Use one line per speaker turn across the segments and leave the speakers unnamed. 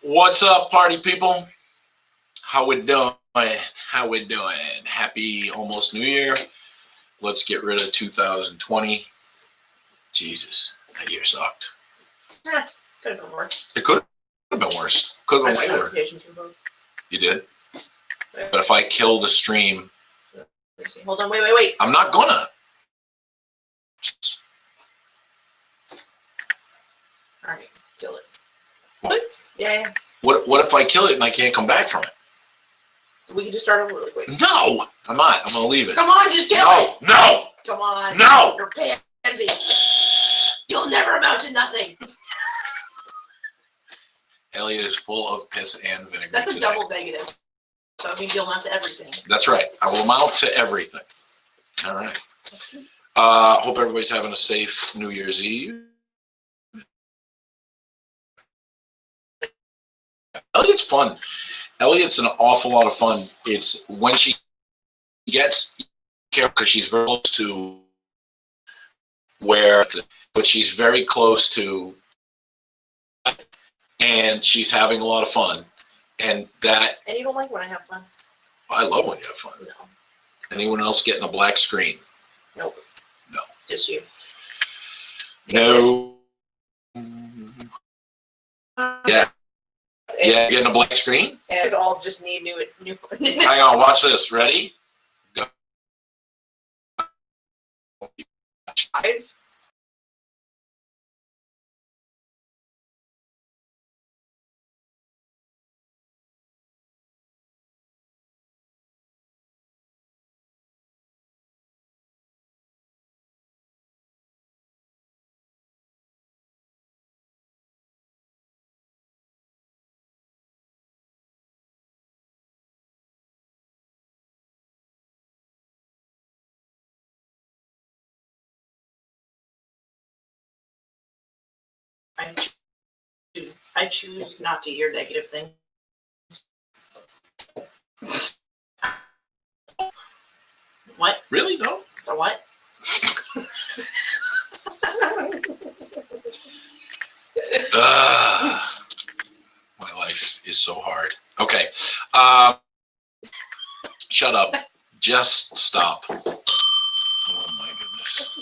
What's up, party people? How we doing? How we doing? Happy almost New Year. Let's get rid of 2020. Jesus, that year sucked.
Yeah, could have been worse.
It could have been worse. Could have been way worse. You did? But if I kill the stream...
Hold on, wait.
I'm not gonna.
Alright, kill it.
What?
Yeah.
What if I kill it and I can't come back from it?
We can just start over really quick.
No! I'm not. I'm gonna leave it.
Come on, just kill it!
No!
Come on.
No!
You're pansy. You'll never amount to nothing.
Elliot is full of piss and vinegar.
That's a
today.
double negative. So it means you'll amount to everything.
That's right. I will amount to everything. All right. Hope everybody's having a safe New Year's Eve. Elliot's fun. Elliot's an awful lot of fun. It's when she gets careful because she's very close to where, but she's very close to, and she's having a lot of fun. And that.
And you don't like when I have fun?
I love when you have fun.
No.
Anyone else getting a black screen?
Nope.
No.
Just you.
No. Yeah. Yeah, getting a black screen?
And all just need new.
Hang on, watch this. Ready? Go.
Eyes. I choose not to hear negative things. What?
Really? No?
So what?
My life is so hard. Okay. Shut up. Just stop. Oh my goodness.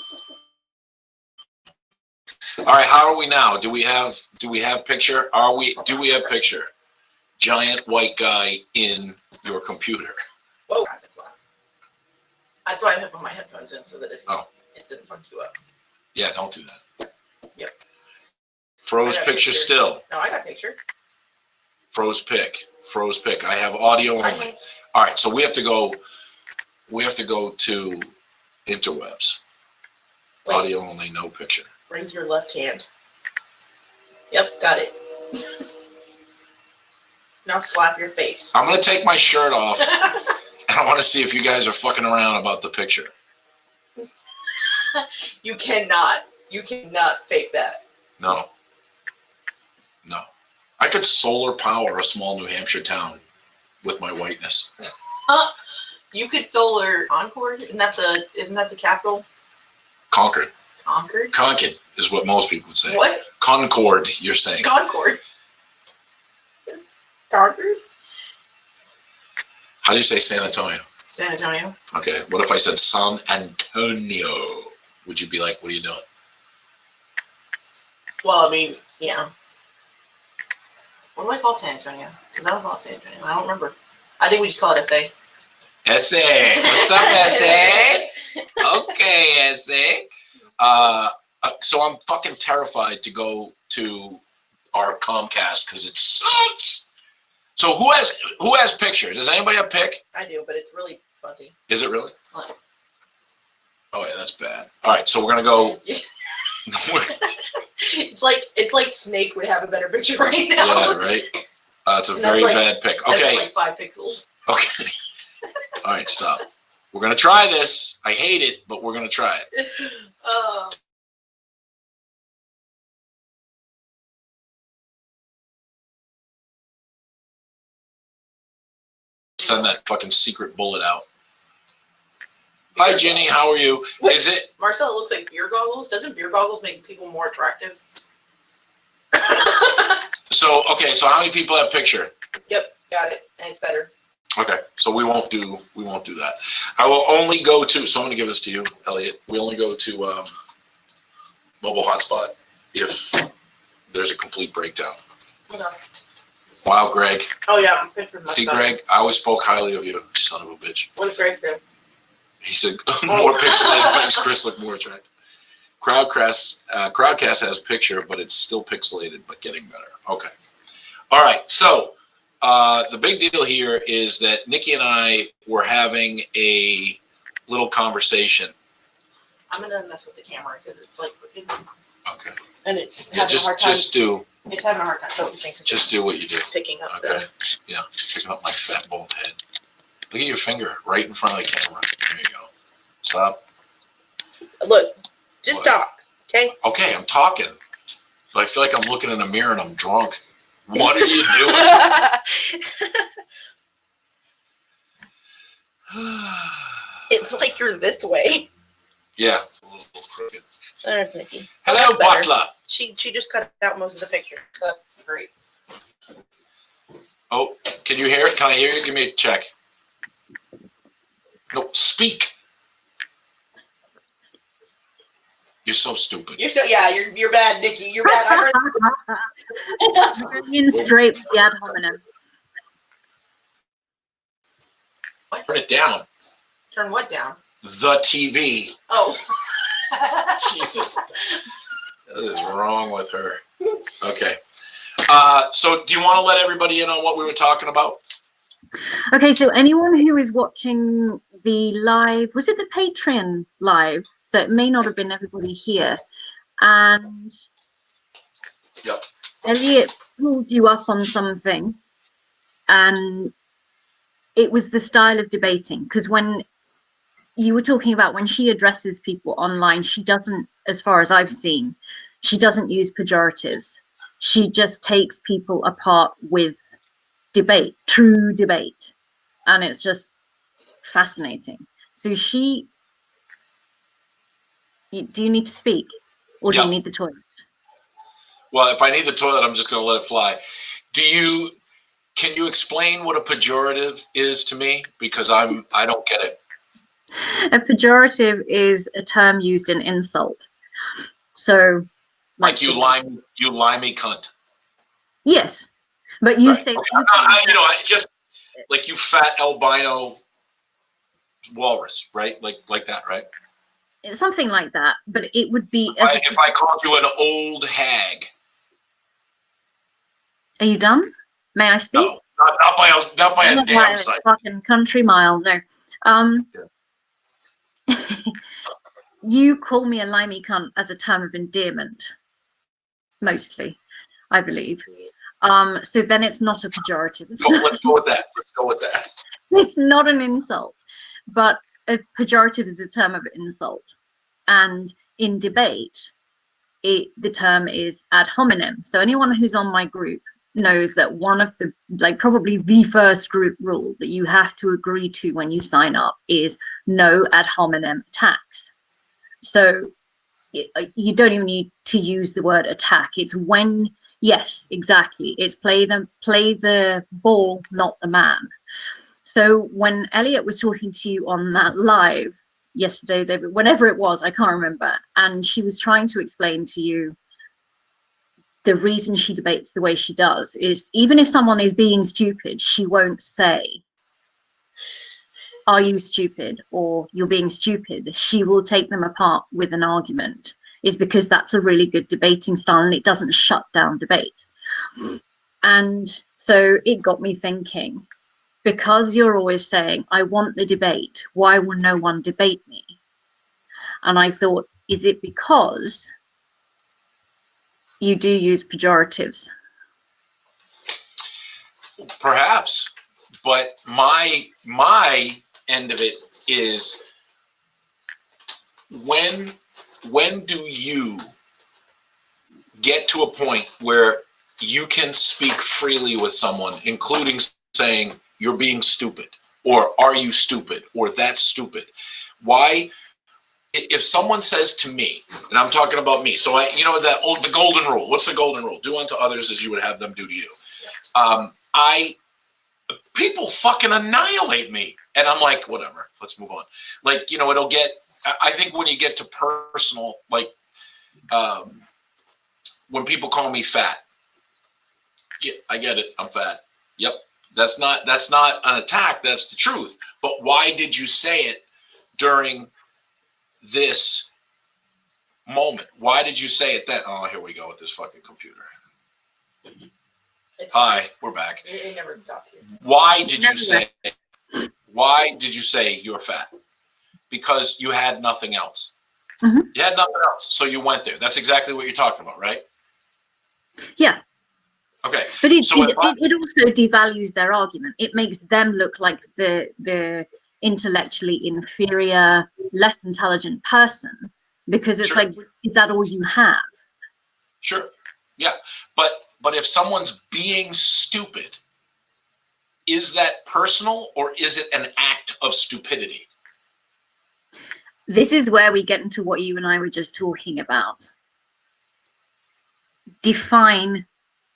All right, how are we now? Do we have picture? Do we have picture? Giant white guy in your computer.
Whoa, that's loud. That's why I have my headphones in so that it didn't fuck you up.
Yeah, don't do that.
Yep.
Froze picture still.
No, I got picture.
Froze pic. I have audio only. All right, so we have to go to interwebs.
Wait.
Audio only, no picture.
Raise your left hand. Yep, got it. Now slap your face.
I'm gonna take my shirt off and I want to see if you guys are fucking around about the picture.
You cannot fake that.
No. I could solar power a small New Hampshire town with my whiteness.
You could solar Concord. Isn't that the capital?
Concord.
Concord
is what most people would say.
What?
Concord, you're saying.
Concord.
How do you say San Antonio?
San Antonio.
Okay. What if I said San Antonio? Would you be like, what are you doing?
Well, I mean, yeah. What do I call San Antonio? Because I don't call it San Antonio. I don't remember. I think we just call it SA.
SA. What's up, SA? Okay, SA. So I'm fucking terrified to go to our Comcast because it sucks. So who has picture? Does anybody have pic?
I do, but it's really fuzzy.
Is it really?
What?
Oh yeah, that's bad. All right, so we're gonna go.
It's like Snake would have a better picture right now.
Yeah, right. It's a very bad pic. Okay.
That's like 5 pixels.
Okay. All right, stop. We're gonna try this. I hate it, but we're gonna try it. Send that fucking secret bullet out. Hi, Jenny. How are you?
Wait,
is it?
Marcel, it looks like beer goggles. Doesn't beer goggles make people more attractive?
So, okay, so how many people have picture?
Yep, got it. And it's better.
Okay, so we won't do that. I will only go to, so I'm gonna give this to you, Elliot. We only go to mobile hotspot if there's a complete breakdown.
Okay.
Wow, Greg.
Oh yeah, my picture.
See, Greg, I always spoke highly of you, son of a bitch.
What did Greg do?
He said more pixelated makes Chris look more attractive. Crowdcast has picture, but it's still pixelated, but getting better. Okay. All right. So the big deal here is that Nikki and I were having a little conversation.
I'm gonna mess with the camera because it's like freaking.
Okay.
And it's
Yeah,
having a hard time.
It's
having a hard time focusing.
Just do what you do.
Picking up
Okay. Yeah. Picking up my fat bald head. Look at your finger right in front of the camera. There you go. Stop.
Look, just talk, okay?
Okay, I'm talking. But I feel like I'm looking in a mirror and I'm drunk. What are you doing?
It's like you're this way.
Yeah, it's a little crooked.
There's Nikki.
Hello, Butler.
She just cut out most of the picture. So that's great.
Oh, can you hear it? Can I hear you? Give me a check. No, speak. You're so stupid.
You're bad, Nikki. You're bad. I heard.
In straight with the ad hominem.
Turn it down.
Turn what down?
The TV.
Oh.
Jesus. What is wrong with her? Okay. So do you want to let everybody in on what we were talking about?
Okay, so anyone who is watching the live, was it the Patreon live? So it may not have been everybody here. And
Yep.
Elliot pulled you up on something, and it was the style of debating. Because when you were talking about when she addresses people online, she doesn't, as far as I've seen, she doesn't use pejoratives. She just takes people apart with debate, true debate. And it's just fascinating. So do you need to speak, or do you need the toilet?
Well, if I need the toilet, I'm just going to let it fly. Can you explain what a pejorative is to me? Because I don't get it.
A pejorative is a term used in insult. So,
like you limey cunt.
Yes, but you say
I just like you fat albino walrus, right? Like that, right?
Something like that, but it would be.
If I called you an old hag.
Are you done? May I speak?
No, not by a damn sight.
Fucking country mile, no. You call me a limey cunt as a term of endearment, mostly, I believe. So then it's not a pejorative.
Let's go with that.
It's not an insult, but a pejorative is a term of insult. And in debate, the term is ad hominem. So anyone who's on my group knows that one of the, probably the first group rule that you have to agree to when you sign up is no ad hominem attacks. So you don't even need to use the word attack. It's when, yes, exactly. It's play the ball, not the man. So when Elliot was talking to you on that live yesterday, David, whenever it was, I can't remember, and she was trying to explain to you the reason she debates the way she does is even if someone is being stupid, she won't say, are you stupid, or you're being stupid. She will take them apart with an argument, is because that's a really good debating style and it doesn't shut down debate. And so it got me thinking, because you're always saying, I want the debate, why will no one debate me? And I thought, is it because you do use pejoratives?
Perhaps, but my end of it is when do you get to a point where you can speak freely with someone, including saying you're being stupid, or are you stupid, or that's stupid? Why if someone says to me, and I'm talking about me, so the golden rule. What's the golden rule? Do unto others as you would have them do to you. People fucking annihilate me, and I'm like, whatever, let's move on. Like, it'll get. I think when you get to personal, like, when people call me fat, yeah, I get it. I'm fat. Yep, that's not an attack. That's the truth. But why did you say it during this moment? Why did you say it then? Oh, here we go with this fucking computer. Hi, we're back.
It never stopped you.
Why did you say you're fat? Because you had nothing else.
Mm-hmm.
You had nothing else, so you went there. That's exactly what you're talking about, right?
Yeah.
Okay.
But it also devalues their argument. It makes them look like the intellectually inferior, less intelligent person, because it's like, is that all you have?
Sure. Yeah. But if someone's being stupid, is that personal or is it an act of stupidity?
This is where we get into what you and I were just talking about. Define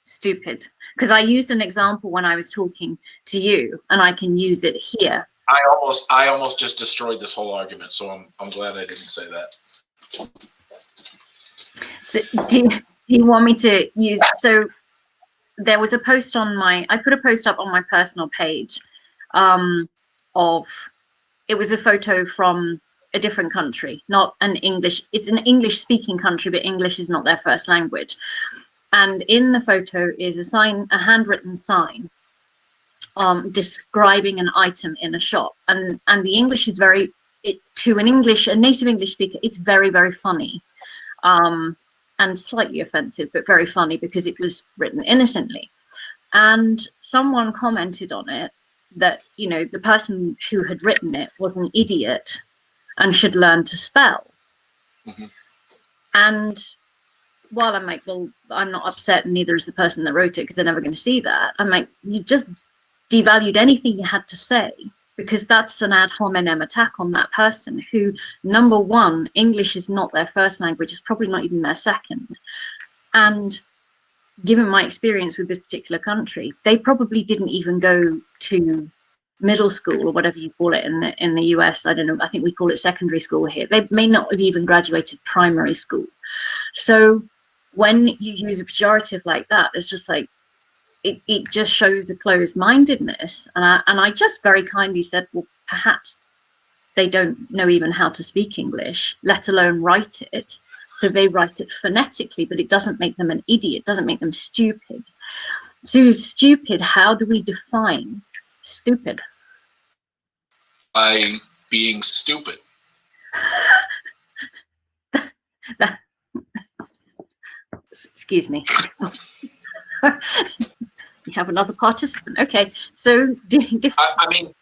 stupid. Because I used an example when I was talking to you, and I can use it here.
I almost just destroyed this whole argument, so I'm glad I didn't say that.
So do you want me to use, so there was a post on I put a post up on my personal page of, it was a photo from a different country, not an English, it's an English speaking country, but English is not their first language. And in the photo is a sign, a handwritten sign describing an item in a shop. And the English is to a native English speaker, it's very, very funny. And slightly offensive, but very funny because it was written innocently. And someone commented on it that, the person who had written it was an idiot and should learn to spell. Mm-hmm. And while I'm like, well, I'm not upset, and neither is the person that wrote it, because they're never going to see that. I'm like, you just devalued anything you had to say, because that's an ad hominem attack on that person who, number one, English is not their first language, it's probably not even their second. And given my experience with this particular country, they probably didn't even go to middle school or whatever you call it in the US. I don't know, I think we call it secondary school here. They may not have even graduated primary school. So when you use a pejorative like that, it's just like, it just shows a closed-mindedness. And I just very kindly said, well, perhaps they don't know even how to speak English, let alone write it. So they write it phonetically, but it doesn't make them an idiot, doesn't make them stupid. So stupid, how do we define stupid?
By being stupid.
Excuse me. You have another participant. Okay, so define.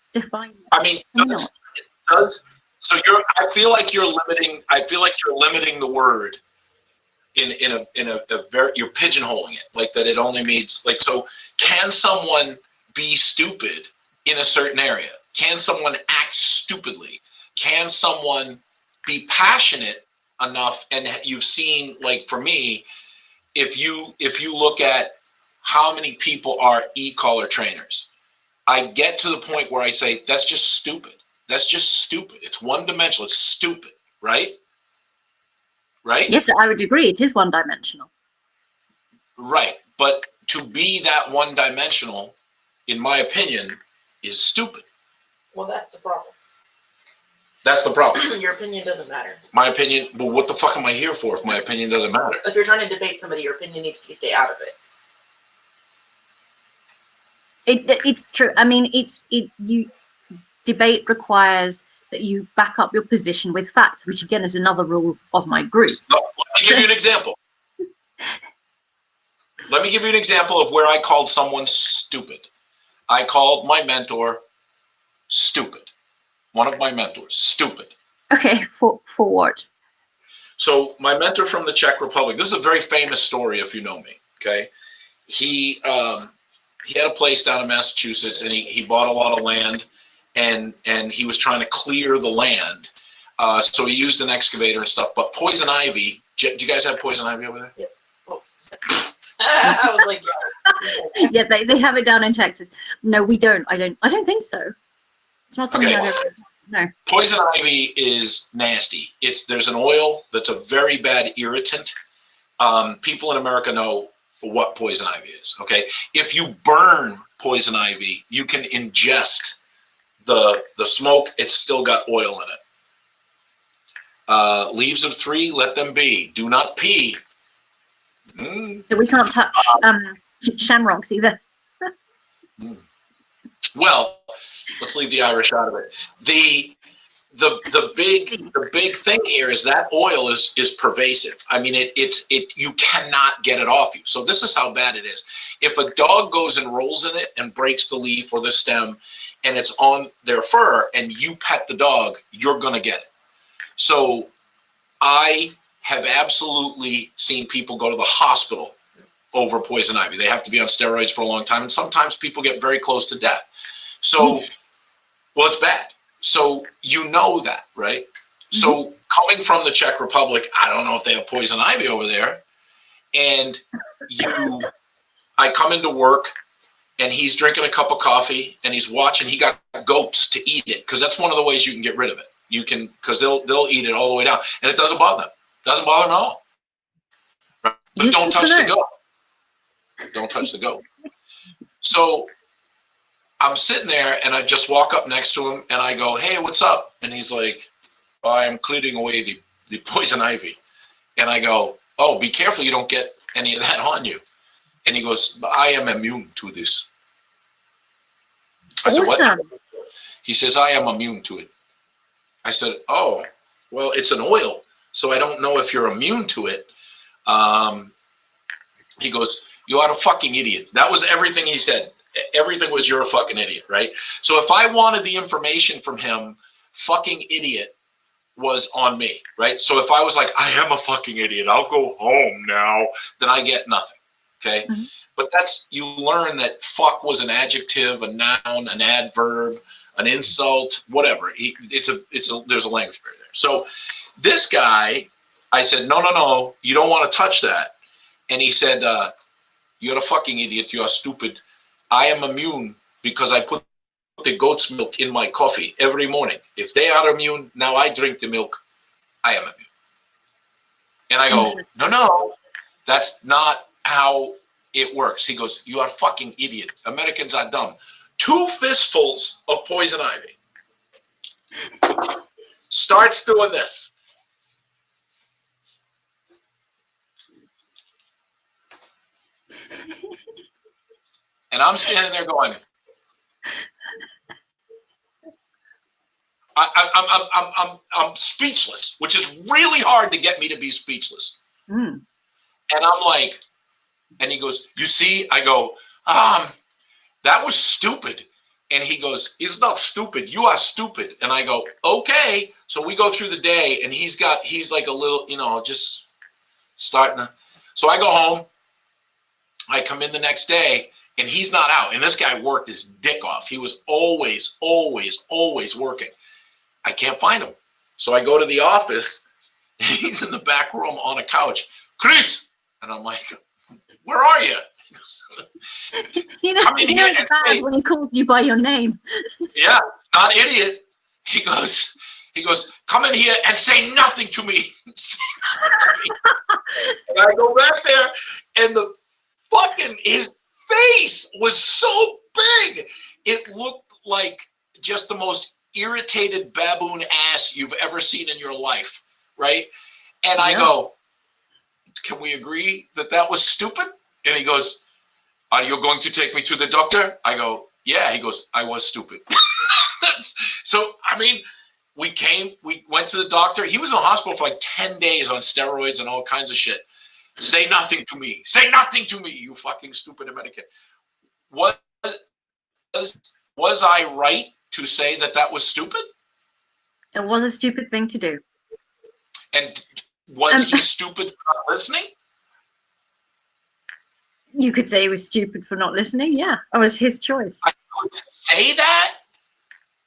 Does so I feel like you're limiting the word in a very, you're pigeonholing it, like that it only means, like, so can someone be stupid in a certain area? Can someone act stupidly? Can someone be passionate enough? And you've seen, like, for me, if you look at how many people are e-collar trainers, I get to the point where I say, that's just stupid. That's just stupid. It's one-dimensional. It's stupid, right? Right?
Yes, I would agree. It is one-dimensional.
Right. But to be that one-dimensional, in my opinion, is stupid.
Well, that's the problem.
That's the problem.
Your opinion doesn't matter.
My opinion, well, what the fuck am I here for if my opinion doesn't matter?
If you're trying to debate somebody, your opinion needs to stay out of it.
It's true. I mean, debate requires that you back up your position with facts, which again is another rule of my group.
Let me give you an example. Let me give you an example of where I called someone stupid. I called my mentor stupid. One of my mentors, stupid. Okay,
for what?
So my mentor from the Czech Republic, this is a very famous story if you know me, okay? He had a place down in Massachusetts, and he bought a lot of land, and he was trying to clear the land So he used an excavator and stuff. But poison ivy, do you guys have poison ivy over there?
Yeah. Oh. I was like,
Yeah, they have it down in Texas. No, we don't. I don't think so. It's not something
Okay.
I've ever. No.
Poison ivy is nasty. There's an oil that's a very bad irritant. People in America know what poison ivy is. Okay, if you burn poison ivy, you can ingest the smoke. It's still got oil in it. Leaves of 3, let them be. Do not pee.
So we can't touch shamrocks either.
Well, let's leave the Irish out of it. The big thing here is that oil is pervasive. I mean, you cannot get it off you. So this is how bad it is. If a dog goes and rolls in it and breaks the leaf or the stem, and it's on their fur, and you pet the dog, you're gonna get it. So I have absolutely seen people go to the hospital over poison ivy. They have to be on steroids for a long time, and sometimes people get very close to death. So, well, it's bad. So you know that, right? So coming from the Czech Republic, I don't know if they have poison ivy over there. And I come into work, and he's drinking a cup of coffee, and he's watching. He got goats to eat it, because that's one of the ways you can get rid of it. You can, because they'll eat it all the way down, and it doesn't bother them. Doesn't bother them at all. Right? But don't touch the goat. Don't touch the goat. So I'm sitting there, and I just walk up next to him, and I go, "Hey, what's up?" And he's like, "I'm clearing away the poison ivy." And I go, "Oh, be careful you don't get any of that on you." And he goes, "I am immune to this." I said, "What?" He says, "I am immune to it." I said, "Oh, well, it's an oil, so I don't know if you're immune to it." He goes, "You are a fucking idiot." That was everything he said. Everything was, "You're a fucking idiot," right? So if I wanted the information from him, fucking idiot was on me, right? So if I was like, "I am a fucking idiot, I'll go home now," then I get nothing, okay? But you learn that fuck was an adjective, a noun, an adverb, an insult, whatever. There's a language barrier there. So this guy, I said, no, you don't want to touch that. And he said, "You're a fucking idiot, you are stupid. I am immune because I put the goat's milk in my coffee every morning. If they are immune, now I drink the milk, I am immune." And I go, no, that's not how it works. He goes, "You are a fucking idiot. Americans are dumb." 2 fistfuls of poison ivy. Starts doing this. And I'm standing there going, I'm speechless, which is really hard to get me to be speechless. And I'm like, and he goes, "You see?" I go, "That was stupid." And he goes, "It's not stupid. You are stupid." And I go, "Okay." So we go through the day, and he's like a little, just starting to. So I go home. I come in the next day, and he's not out. And this guy worked his dick off. He was always, always, always working. I can't find him. So I go to the office. He's in the back room on a couch. "Chris!" And I'm like, "Where are you?"
It's bad when he calls you by your name.
Yeah, not idiot. He goes, "Come in here and say nothing to me." And I go back there, and his face was so big. It looked like just the most irritated baboon ass you've ever seen in your life, right? And I go, "Can we agree that was stupid?" And he goes, "Are you going to take me to the doctor?" I go, "Yeah." He goes, "I was stupid." So, I mean, we went to the doctor. He was in the hospital for like 10 days on steroids and all kinds of shit. "Say nothing to me. Say nothing to me, you fucking stupid American." Was I right to say that was stupid?
It was a stupid thing to do.
And was he stupid for not listening?
You could say he was stupid for not listening. Yeah, it was his choice.
I could say that.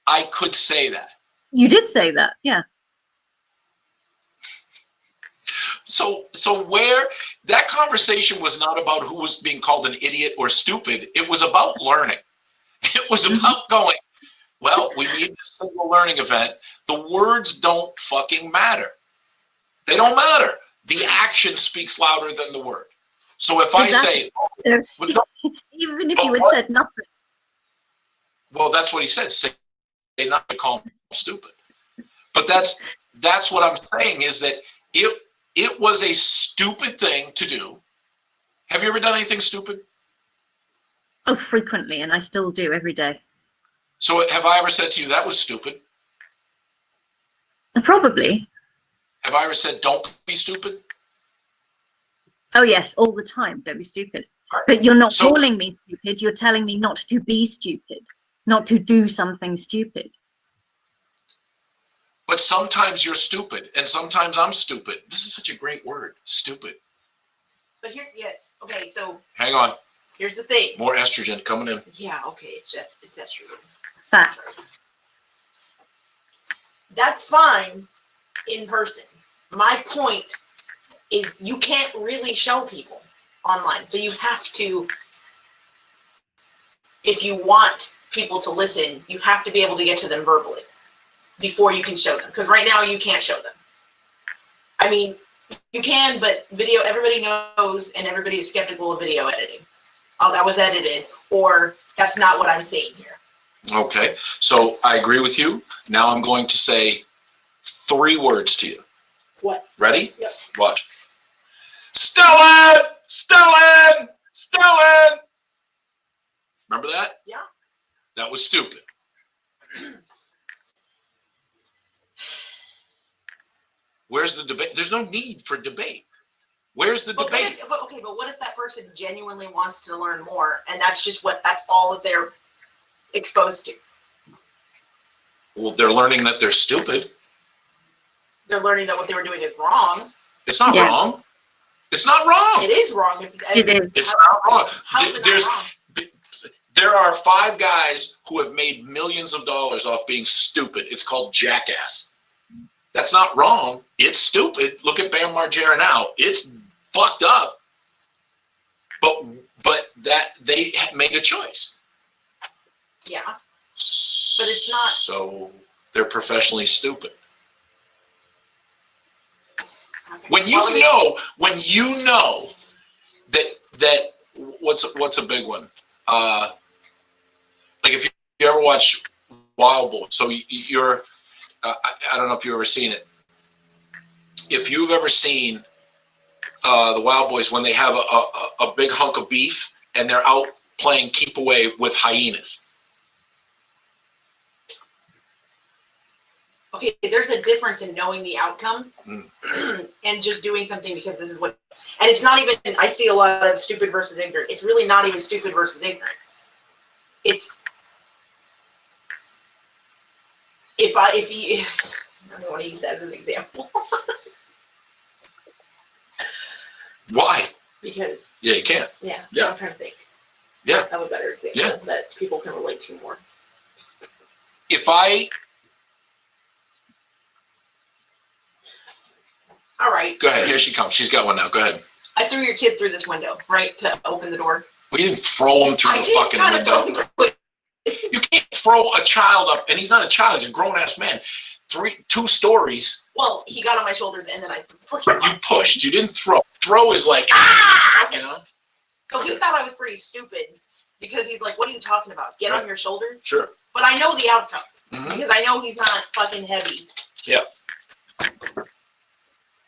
I could say that.
You did say that, yeah.
So where that conversation was not about who was being called an idiot or stupid. It was about learning. It was about going, well, we need this single learning event. The words don't fucking matter. They don't matter. The action speaks louder than the word. So if I say,
even if you had said nothing.
Well, that's what he said. Say not to call him stupid. But that's what I'm saying is that it was a stupid thing to do. Have you ever done anything stupid?
Oh, frequently, and I still do every day.
So have I ever said to you, that was stupid?
Probably.
Have I ever said, don't be stupid?
Oh, yes, all the time. Don't be stupid. But you're not calling me stupid. You're telling me not to be stupid, not to do something stupid.
But sometimes you're stupid, and sometimes I'm stupid. This is such a great word, stupid.
But here, yes. Okay, so.
Hang on.
Here's the thing.
More estrogen coming in.
Yeah, okay, it's estrogen.
Facts.
That's fine in person. My point is you can't really show people online. So you have to, if you want people to listen, you have to be able to get to them verbally before you can show them. Because right now you can't show them. I mean, you can, but video, everybody knows and everybody is skeptical of video editing. Oh, that was edited, or that's not what I'm saying here.
Okay, so I agree with you. Now I'm going to say 3 words to you.
What?
Ready?
Yep.
Watch. Stellan! Stellan! Stellan! Remember that?
Yeah.
That was stupid. Where's the debate? There's no need for debate. Where's the debate?
But what if that person genuinely wants to learn more, and that's all that they're exposed to?
Well, they're learning that they're stupid.
They're learning that what they were doing is wrong.
It's not wrong. It's not wrong.
It is wrong.
It is.
It's not wrong.
How is it not wrong?
There are 5 guys who have made millions of dollars off being stupid. It's called jackass. That's not wrong. It's stupid. Look at Bam Margera now. It's fucked up. But that they made a choice.
Yeah. But it's not.
So they're professionally stupid.
Okay.
When you know that what's a big one? Like if you ever watch Wild Boy, so you're I don't know if you've ever seen it. If you've ever seen the Wild Boys when they have a big hunk of beef and they're out playing keep away with hyenas.
Okay, there's a difference in knowing the outcome and just doing something because this is what, and it's not even, I see a lot of stupid versus ignorant. It's really not even stupid versus ignorant. It's, if you, I don't want to use that as an example.
Why?
Because.
Yeah, you can't.
Yeah. I'm trying to think.
Yeah.
I have a better example that people can relate to more. All right.
Go ahead. Here she comes. She's got one now. Go ahead.
I threw your kid through this window, right, to open the door.
Well, you didn't throw him through the fucking window. You can't throw a child up, and he's not a child. He's a grown-ass man. 2 stories.
Well, he got on my shoulders, and then I pushed him.
You pushed. You didn't throw. Throw is like, ah, you know?
So he thought I was pretty stupid because he's like, what are you talking about? Get on your shoulders?
Sure.
But I know the outcome because I know he's not fucking heavy.
Yeah.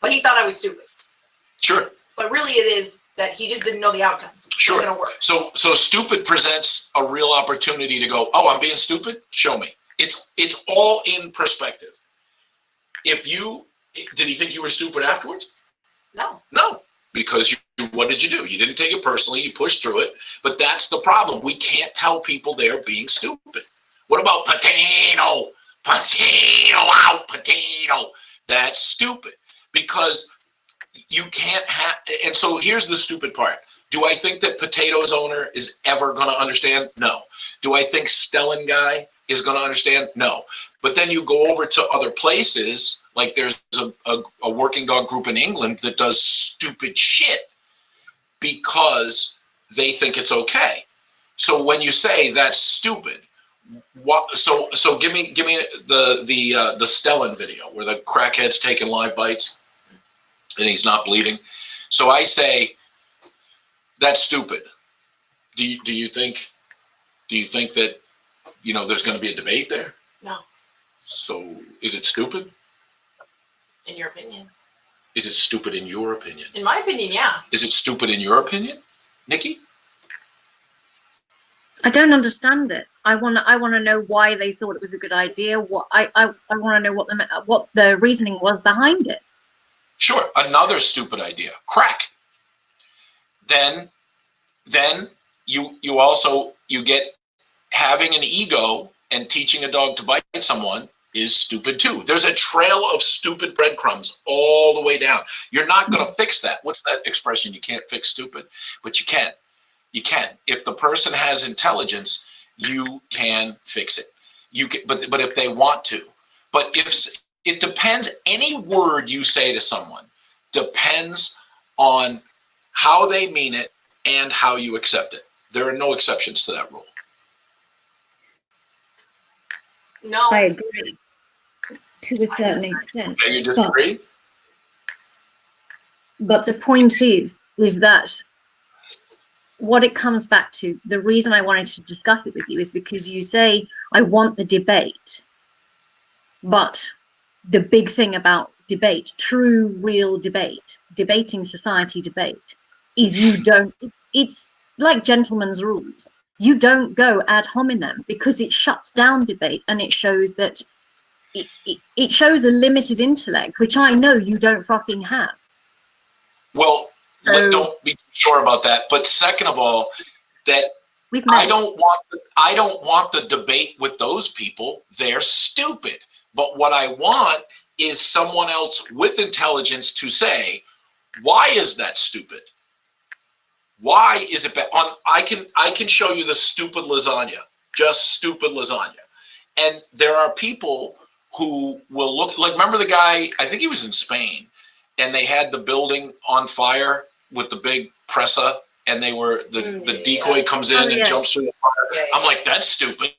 But he thought I was stupid.
Sure.
But really it is that he just didn't know the outcome.
Sure.
It's gonna work.
So stupid presents a real opportunity to go, oh, I'm being stupid? Show me. It's all in perspective. Did he think you were stupid afterwards?
No.
No. Because what did you do? You didn't take it personally. You pushed through it. But that's the problem. We can't tell people they're being stupid. What about potato? Potato out, potato. That's stupid. Because you can't have, and so here's the stupid part. Do I think that Potato's owner is ever going to understand? No. Do I think Stellan guy is going to understand? No. But then you go over to other places Like there's a working dog group in England that does stupid shit because they think it's okay. So when you say that's stupid, what? So give me the Stellan video where the crackhead's taking live bites and he's not bleeding. So I say that's stupid. Do you think that there's going to be a debate there?
No.
So is it stupid?
In your opinion?
Is it stupid in your opinion?
In my opinion, yeah.
Is it stupid in your opinion, Nikki?
I don't understand it. I want to know why they thought it was a good idea. What I want to know what the reasoning was behind it.
Sure, another stupid idea. Crack. Then you also get having an ego and teaching a dog to bite someone is stupid too. There's a trail of stupid breadcrumbs all the way down. You're not going to fix that. What's that expression? You can't fix stupid, but you can. You can. If the person has intelligence, you can fix it. You can, but if they want to. But if it depends, any word you say to someone depends on how they mean it and how you accept it. There are no exceptions to that rule.
No.
I agree to a certain extent.
And you disagree?
But the point is that what it comes back to, the reason I wanted to discuss it with you is because you say, I want the debate. But the big thing about debate, true, real debate, debating society debate, is you don't, it's like gentleman's rules. You don't go ad hominem because it shuts down debate and it shows that it shows a limited intellect, which I know you don't fucking have.
Well,
So,
don't be sure about that. But second of all, that I don't want the debate with those people. They're stupid. But what I want is someone else with intelligence to say, why is that stupid? Why is it bad? I can show you the stupid lasagna, just stupid lasagna. And there are people who will look, like, remember the guy, I think he was in Spain, and they had the building on fire with the big pressa, and they were, the decoy comes in and jumps through the fire.
Yeah.
I'm like, that's stupid.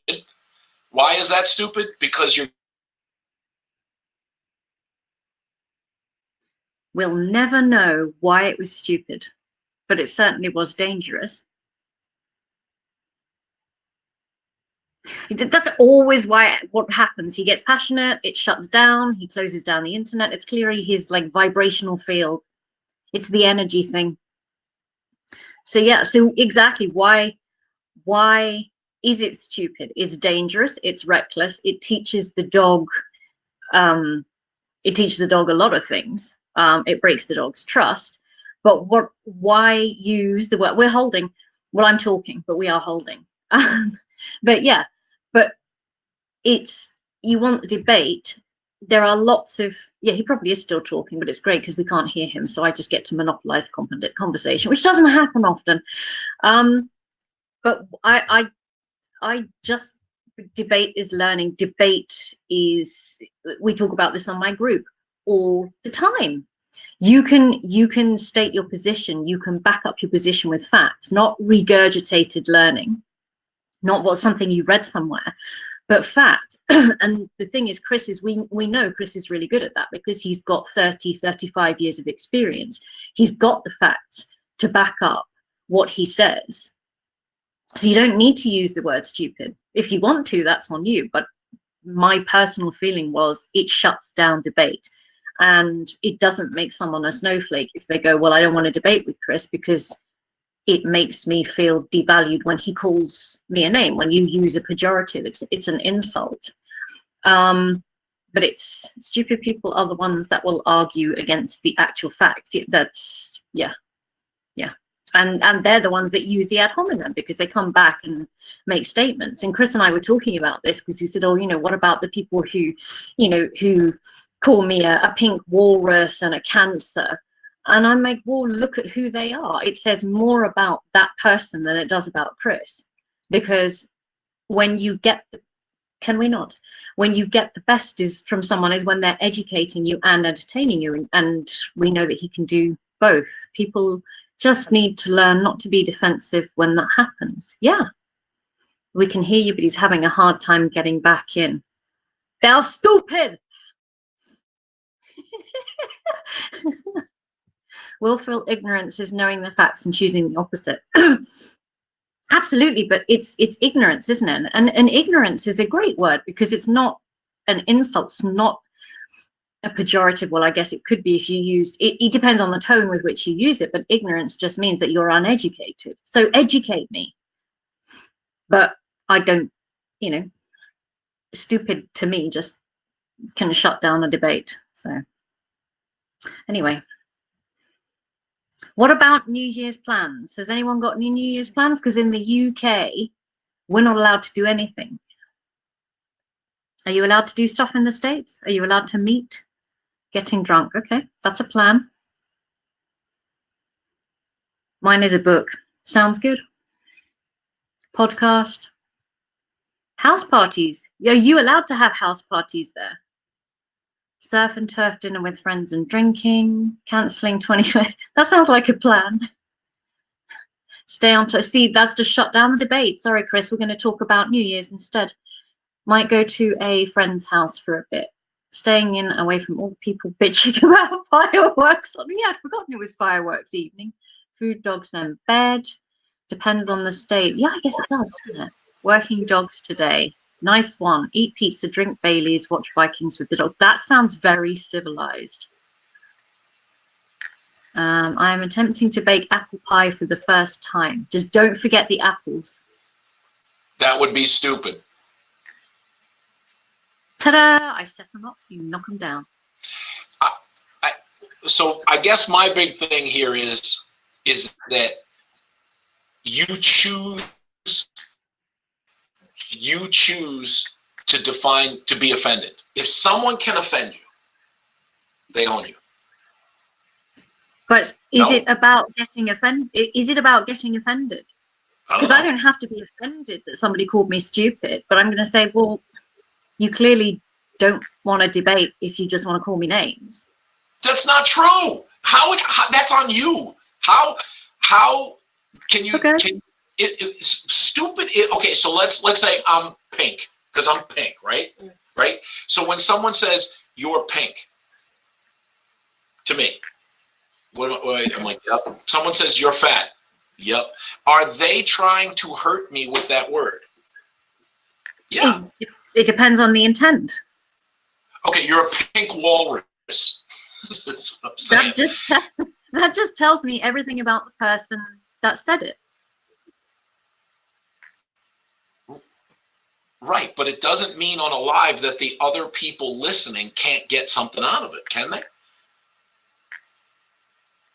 Why is that stupid? Because
we'll never know why it was stupid, but it certainly was dangerous. That's always what happens. He gets passionate, it shuts down, he closes down the internet. It's clearly his like vibrational field. It's the energy thing. So yeah, so exactly why is it stupid? It's dangerous, it's reckless, it teaches the dog a lot of things. It breaks the dog's trust. But why use the word? We're holding. Well, I'm talking, but we are holding. But yeah, but it's, you want the debate. There are lots of, he probably is still talking, but it's great because we can't hear him. So I just get to monopolize the conversation, which doesn't happen often. But I just, debate is learning. Debate is, we talk about this on my group all the time. You can state your position, you can back up your position with facts, not regurgitated learning, not something you read somewhere, but fact. And the thing is, we know Chris is really good at that because he's got 35 years of experience. He's got the facts to back up what he says. So you don't need to use the word stupid. If you want to, that's on you. But my personal feeling was it shuts down debate. And it doesn't make someone a snowflake if they go, well, I don't want to debate with Chris because it makes me feel devalued when he calls me a name. When you use a pejorative, it's an insult. But it's stupid people are the ones that will argue against the actual facts. That's, yeah. And they're the ones that use the ad hominem because they come back and make statements. And Chris and I were talking about this because he said, oh, what about the people who, who call me a pink walrus and a cancer? And I'm like, well, look at who they are. It says more about that person than it does about Chris. Because when you get Can we not? When you get the best is from someone is when they're educating you and entertaining you, and we know that he can do both. People just need to learn not to be defensive when that happens. Yeah, we can hear you, but he's having a hard time getting back in. They're stupid. Willful ignorance is knowing the facts and choosing the opposite. Absolutely, but it's ignorance, isn't it? And ignorance is a great word because it's not an insult. It's not a pejorative. Well, I guess it could be if you used it. It depends on the tone with which you use it. But ignorance just means that you're uneducated. So educate me. But I don't, you know, stupid to me just can shut down a debate. So anyway. What about New Year's plans? Has anyone got any New Year's plans? Because in the UK, we're not allowed to do anything. Are you allowed to do stuff in the States? Are you allowed to meet? Getting drunk. Okay, that's a plan. Mine is a book. Sounds good. Podcast. House parties. Are you allowed to have house parties there? Surf and turf dinner with friends and drinking. Cancelling 2020. That sounds like a plan. Stay on to see, that's just shut down the debate. Sorry, Chris, we're going to talk about New Year's instead. Might go to a friend's house for a bit. Staying in away from all the people bitching about fireworks. I mean, yeah, I'd forgotten it was fireworks evening. Food, dogs, then bed. Depends on the state. Yeah, I guess it does, doesn't it? Working dogs today. Nice one. Eat pizza, drink Baileys, watch Vikings with the dog. That sounds very civilized. I am attempting to bake apple pie for the first time. Just don't forget the apples.
That would be stupid.
Ta-da! I set them up, you knock them down.
So I guess my big thing here is that you choose to define, to be offended. If someone can offend you, they own you.
But is it about getting offended? Is it about getting offended? Because I don't have to be offended that somebody called me stupid, but I'm going to say, well, you clearly don't want to debate if you just want to call me names.
That's not true. How that's on you. How can you?
Okay.
Stupid. Okay, so let's say I'm pink because I'm pink, right? Right. So when someone says you're pink to me, I'm like, yep. Someone says you're fat. Yep. Are they trying to hurt me with that word? Yeah.
It depends on the intent.
Okay, you're a pink walrus. That's what I'm saying.
That just tells me everything about the person that said it.
Right, but it doesn't mean on a live that the other people listening can't get something out of it, can they?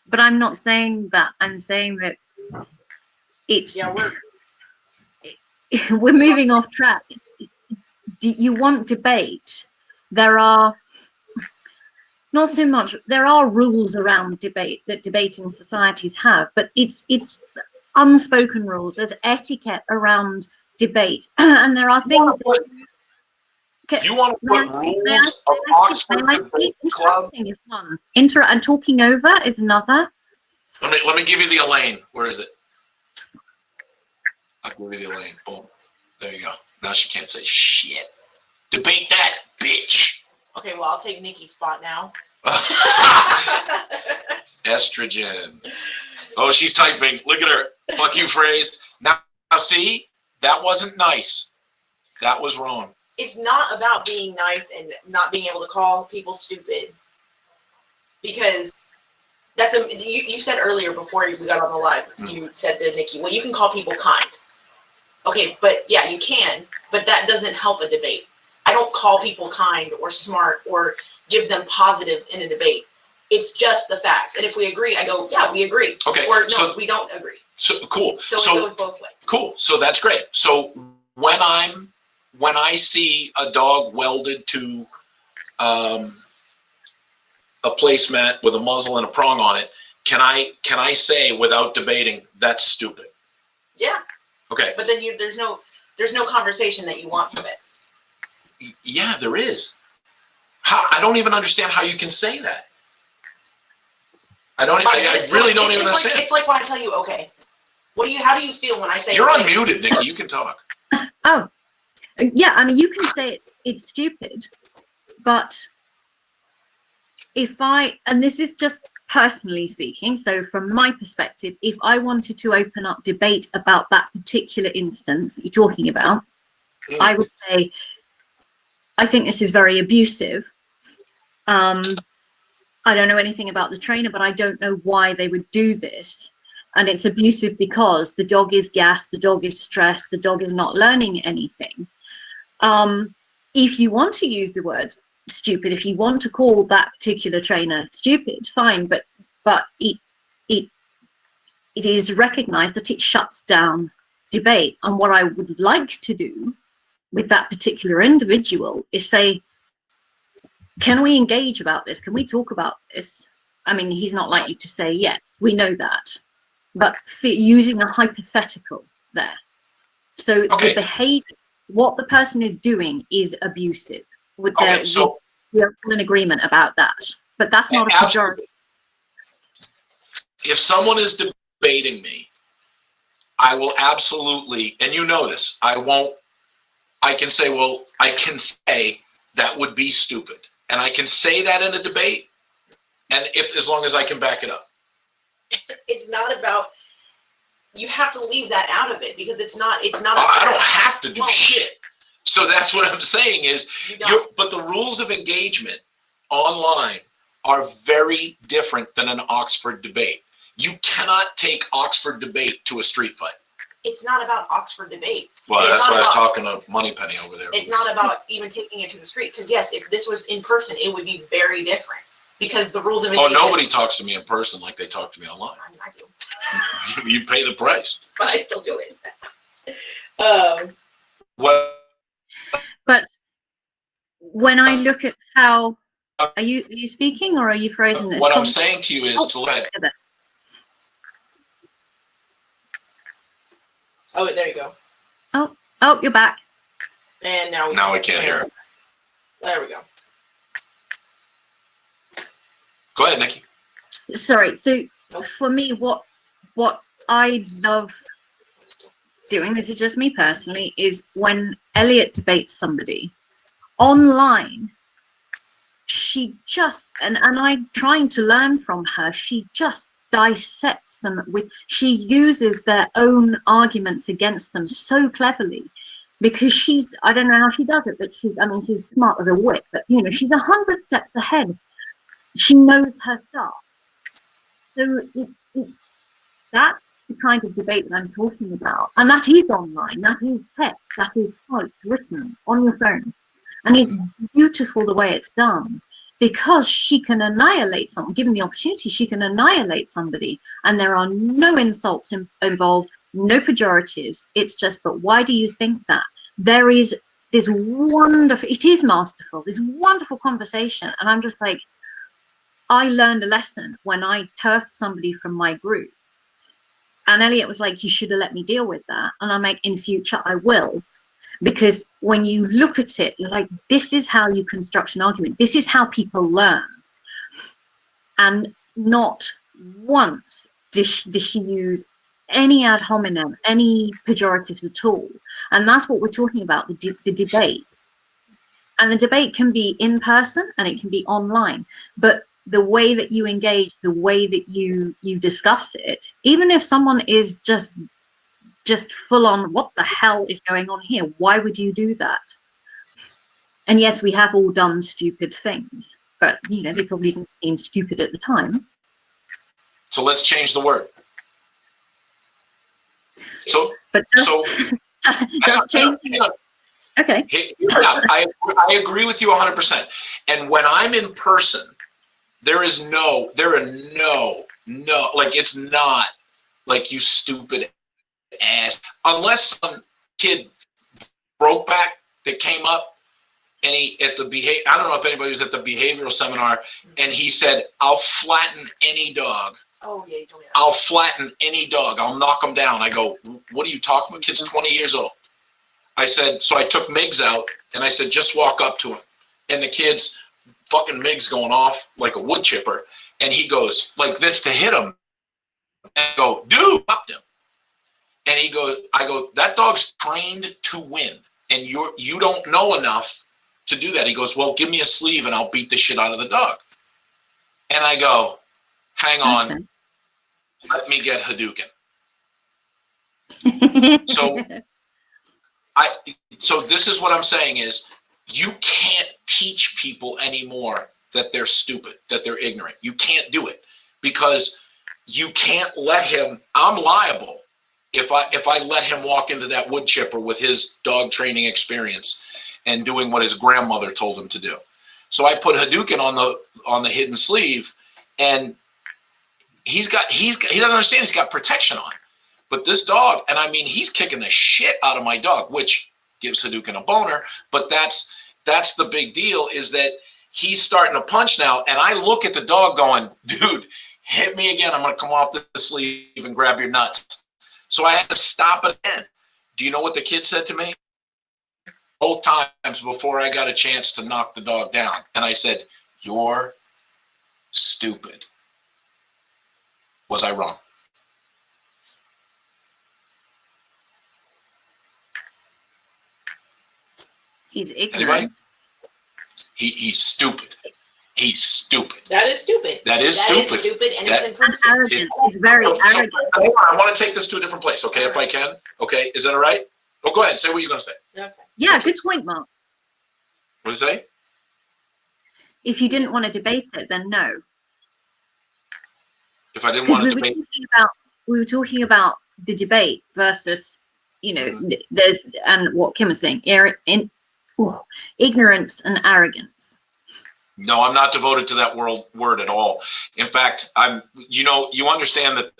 But I'm not saying that. I'm saying that it's...
Yeah,
we're moving off track. You want debate. There are not so much, there are rules around debate that debating societies have, but it's unspoken rules. There's etiquette around debate, and there are things that...
You want to put rules of Oxford Debate Club?
Interrupting is one. And talking over is another.
Let me give you the Elaine. Where is it? I'll give you the Elaine. Boom. There you go. Now she can't say shit. Debate that, bitch.
Okay, well, I'll take Nikki's spot now.
Estrogen. Oh, she's typing. Look at her. Fuck you phrase. Now see? That wasn't nice. That was wrong.
It's not about being nice and not being able to call people stupid, because that's you said earlier before we got on the live, you said to Nikki, well, you can call people kind. Okay, but yeah, you can, but that doesn't help a debate. I don't call people kind or smart or give them positives in a debate. It's just the facts. And if we agree, I go, yeah, we agree.
Okay.
Or no, we don't agree.
So cool.
So it goes both ways.
Cool. So that's great. So when I see a dog welded to a placemat with a muzzle and a prong on it, can I say without debating that's stupid?
Yeah.
Okay.
But then there's no conversation that you want from it.
Yeah, there is. How? I don't even understand how you can say that. I really don't even understand.
It's like when I tell you, okay, how do you feel when I say?
You're
okay?
unmuted, Nikki. You can talk.
Oh, yeah. I mean, you can say it's stupid, but and this is just personally speaking, so from my perspective, if I wanted to open up debate about that particular instance you're talking about, I would say, I think this is very abusive. I don't know anything about the trainer, but I don't know why they would do this. And it's abusive because the dog is gassed, the dog is stressed, the dog is not learning anything. If you want to use the words stupid, if you want to call that particular trainer stupid, fine, but it is recognized that it shuts down debate. And what I would like to do with that particular individual is say, can we engage about this? Can we talk about this? I mean, he's not likely to say yes, we know that, but using a hypothetical there. So the behavior, what the person is doing is abusive. We're in agreement about that, but that's not a pejorative.
If someone is debating me, I will absolutely, and you know this, I can say that would be stupid. And I can say that in a debate, and as long as I can back it up.
It's not about, you have to leave that out of it because it's not.
I don't have to do shit. So that's what I'm saying is, but the rules of engagement online are very different than an Oxford debate. You cannot take Oxford debate to a street fight.
It's not about Oxford debate.
Well, that's why I was talking to Moneypenny over there.
It's not about even taking it to the street. Because yes, if this was in person, it would be very different. Because the rules of engagement.
Oh, nobody talks to me in person like they talk to me online.
I mean, I do.
You pay the price.
But I still do it.
But when I look at how, are you speaking or are you frozen?
What I'm saying to you is to let.
Oh, there you go.
Oh, you're back.
And now
we can't hear it.
There we go.
Go ahead, Nikki.
Sorry. So for me, what I love doing, this is just me personally, is when Elliot debates somebody online, she just, and I'm trying to learn from her, she just dissects them she uses their own arguments against them so cleverly, because I don't know how she does it, but she's smart as a whip, but she's 100 steps ahead. She knows her stuff. So that's the kind of debate that I'm talking about. And that is online, that is text, that is typed, written on your phone. And it's beautiful the way it's done, because she can annihilate someone, given the opportunity, she can annihilate somebody, and there are no insults involved, no pejoratives. It's just, but why do you think that? There is this wonderful, it is masterful, this wonderful conversation. And I'm just like, I learned a lesson when I turfed somebody from my group. And Elliot was like, you should have let me deal with that. And I'm like, in future, I will. Because when you look at it, like, this is how you construct an argument. This is how people learn. And not once did she use any ad hominem, any pejoratives at all. And that's what we're talking about, the debate. And the debate can be in person and it can be online. But the way that you engage, the way that you discuss it, even if someone is just full on, what the hell is going on here? Why would you do that? And yes, we have all done stupid things, but they probably didn't seem stupid at the time.
So let's change the word.
Does change. Okay.
Yeah, I agree with you 100%. And when I'm in person, there are no, like, it's not like, you stupid ass, unless some kid broke back that came up and I don't know if anybody was at the behavioral seminar, and he said, I'll flatten any dog.
Oh yeah, you told me that.
I'll flatten any dog. I'll knock him down. I go, what are you talking about? Kid's 20 years old. I said, so I took Miggs out and I said, just walk up to him. And the kid's fucking Miggs going off like a wood chipper. And he goes like this to hit him. And I go, dude, stopped him. And he goes, I go, that dog's trained to win. And you don't know enough to do that. He goes, well, give me a sleeve and I'll beat the shit out of the dog. And I go, hang on, okay. Let me get Hadouken. So this is what I'm saying is you can't teach people anymore that they're stupid, that they're ignorant. You can't do it because you can't let him, I'm liable if I let him walk into that wood chipper with his dog training experience and doing what his grandmother told him to do. So I put Hadouken on the hidden sleeve, and he doesn't understand he's got protection on. But this dog, and I mean, he's kicking the shit out of my dog, which gives Hadouken a boner. But that's the big deal, is that he's starting to punch now. And I look at the dog going, dude, hit me again. I'm going to come off the sleeve and grab your nuts. So I had to stop it again. Do you know what the kid said to me? Both times before I got a chance to knock the dog down. And I said, you're stupid. Was I wrong?
He's ignorant.
Anybody? He's stupid. He's stupid.
That is stupid.
That is stupid.
Is stupid, and it's in person.
Arrogant. He's very arrogant.
I want to take this to a different place, okay, if I can. Okay, is that all right? Oh, go ahead. Say what you're going to say.
No, it's fine.
Yeah, good point, Mark.
What did you say?
If you didn't want to debate it, then no.
If I didn't want to debate,
we were talking about the debate versus, there's, and what Kim was saying, ignorance and arrogance.
No, I'm not devoted to that word at all. In fact, you understand that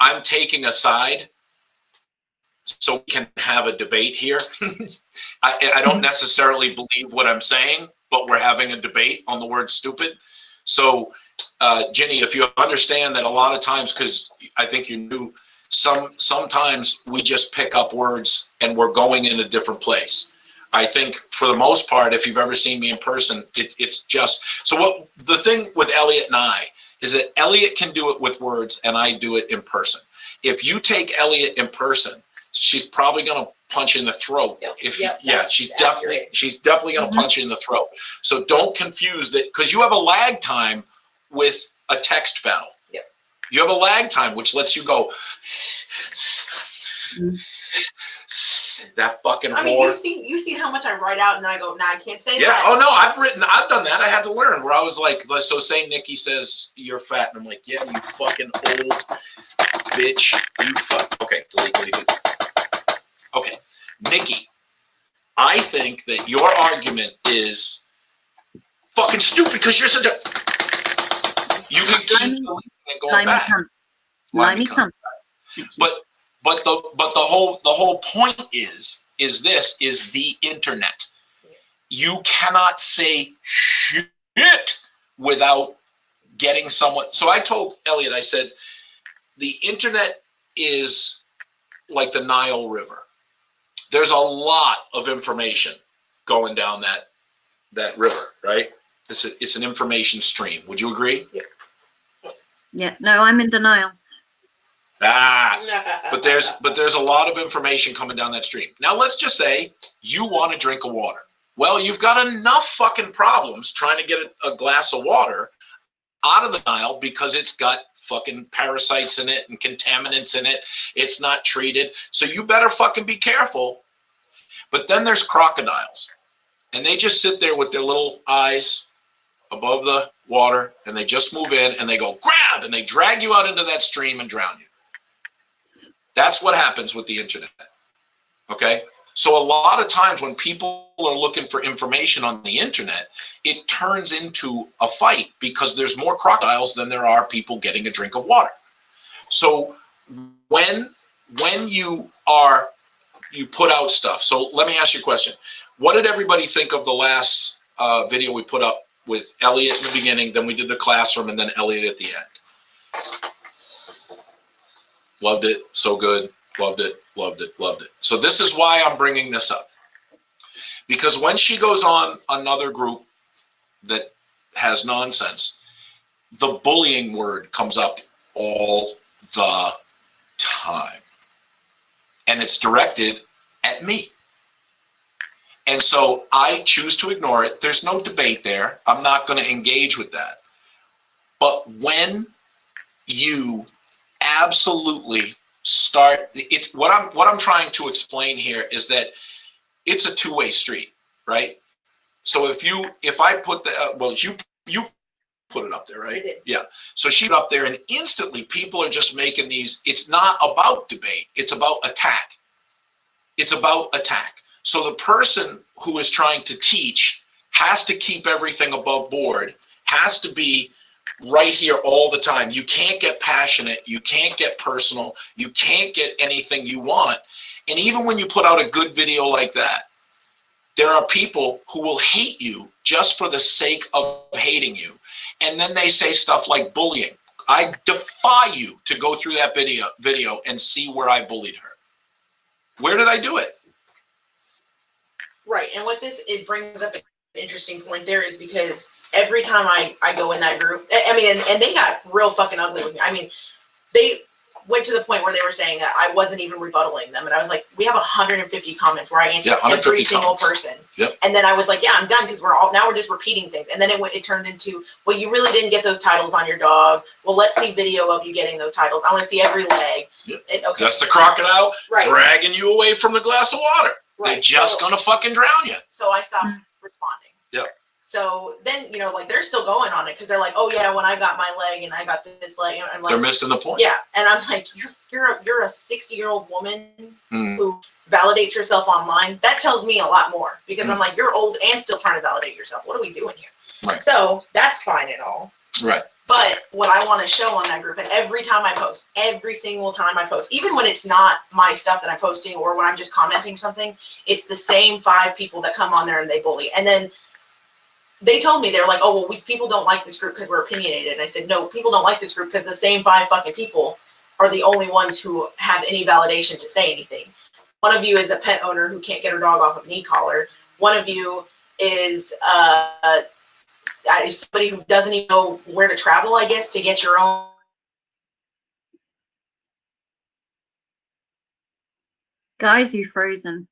I'm taking a side so we can have a debate here. I don't necessarily believe what I'm saying, but we're having a debate on the word stupid. So, Ginny, if you understand that a lot of times, because I think you knew, sometimes we just pick up words and we're going in a different place. I think for the most part, if you've ever seen me in person, it's just, so what the thing with Elliot and I is that Elliot can do it with words and I do it in person. If you take Elliot in person, she's probably going to punch you in the throat. She's definitely going to punch you in the throat. So don't confuse that, because you have a lag time with a text battle.
Yep.
You have a lag time, which lets you go, that fucking whore.
I mean, you've seen how much I write out and then I go, nah, I can't say that.
Yeah, oh no, I've done that. I had to learn where I was like, so say Nikki says you're fat, and I'm like, yeah, you fucking old bitch, you fuck. Okay, delete. Okay, Nikki, I think that your argument is fucking stupid because you're such a. You can keep going back.
Limey cunt.
But the whole point is the internet. You cannot say shit without getting someone. So I told Elliot, I said, the internet is like the Nile River. There's a lot of information going down that river, right? It's an information stream. Would you agree?
Yeah. No, I'm in denial.
But there's a lot of information coming down that stream. Now let's just say you want a drink of water. Well, you've got enough fucking problems trying to get a glass of water out of the Nile because it's got fucking parasites in it and contaminants in it. It's not treated. So you better fucking be careful. But then there's crocodiles. And they just sit there with their little eyes above the water, and they just move in and they go grab, and they drag you out into that stream and drown you. That's what happens with the internet. Okay? So a lot of times when people are looking for information on the internet, it turns into a fight because there's more crocodiles than there are people getting a drink of water. So when you put out stuff, so let me ask you a question. What did everybody think of the last video we put up with Elliot in the beginning, then we did the classroom, and then Elliot at the end? Loved it. So good. Loved it, loved it, loved it. So this is why I'm bringing this up. Because when she goes on another group that has nonsense, the bullying word comes up all the time. And it's directed at me. And so I choose to ignore it. There's no debate there. I'm not going to engage with that. But when you absolutely start, it's what I'm trying to explain here is that it's a two-way street, right? So if I put the you put it up there, right? Yeah. So she put it up there, and instantly people are just making these. It's not about debate. It's about attack. It's about attack. So the person who is trying to teach has to keep everything above board, has to be right here all the time. You can't get passionate. You can't get personal. You can't get anything you want. And even when you put out a good video like that, there are people who will hate you just for the sake of hating you. And then they say stuff like bullying. I defy you to go through that video and see where I bullied her. Where did I do it?
Right. And it brings up an interesting point there is because every time I go in that group, I mean, and they got real fucking ugly with me. I mean, they went to the point where they were saying that I wasn't even rebuttaling them. And I was like, we have 150 comments where I answered every single person.
Yep. And
then I was like, yeah, I'm done because now we're just repeating things. And then it turned into, well, you really didn't get those titles on your dog. Well, let's see video of you getting those titles. I want to see every leg.
Yep. Okay. That's the crocodile dragging you away from the glass of water. Right. They're just going to fucking drown you.
So I stopped responding.
Yep.
So then, like they're still going on it because they're like, oh yeah, when I got my leg and I got this leg, and I'm like,
they're missing the point.
Yeah, and I'm like, you're a 60-year-old woman who validates yourself online. That tells me a lot more because I'm like, you're old and still trying to validate yourself. What are we doing here?
Right.
So that's fine and all.
Right.
But what I want to show on that group, and every time I post, every single time I post, even when it's not my stuff that I'm posting or when I'm just commenting something, it's the same 5 people that come on there and they bully, and then. They told me, they were like, oh, well, people don't like this group because we're opinionated. And I said, no, people don't like this group because the same 5 fucking people are the only ones who have any validation to say anything. One of you is a pet owner who can't get her dog off of an e-collar. One of you is somebody who doesn't even know where to travel, I guess, to get your own.
Guys, you've frozen.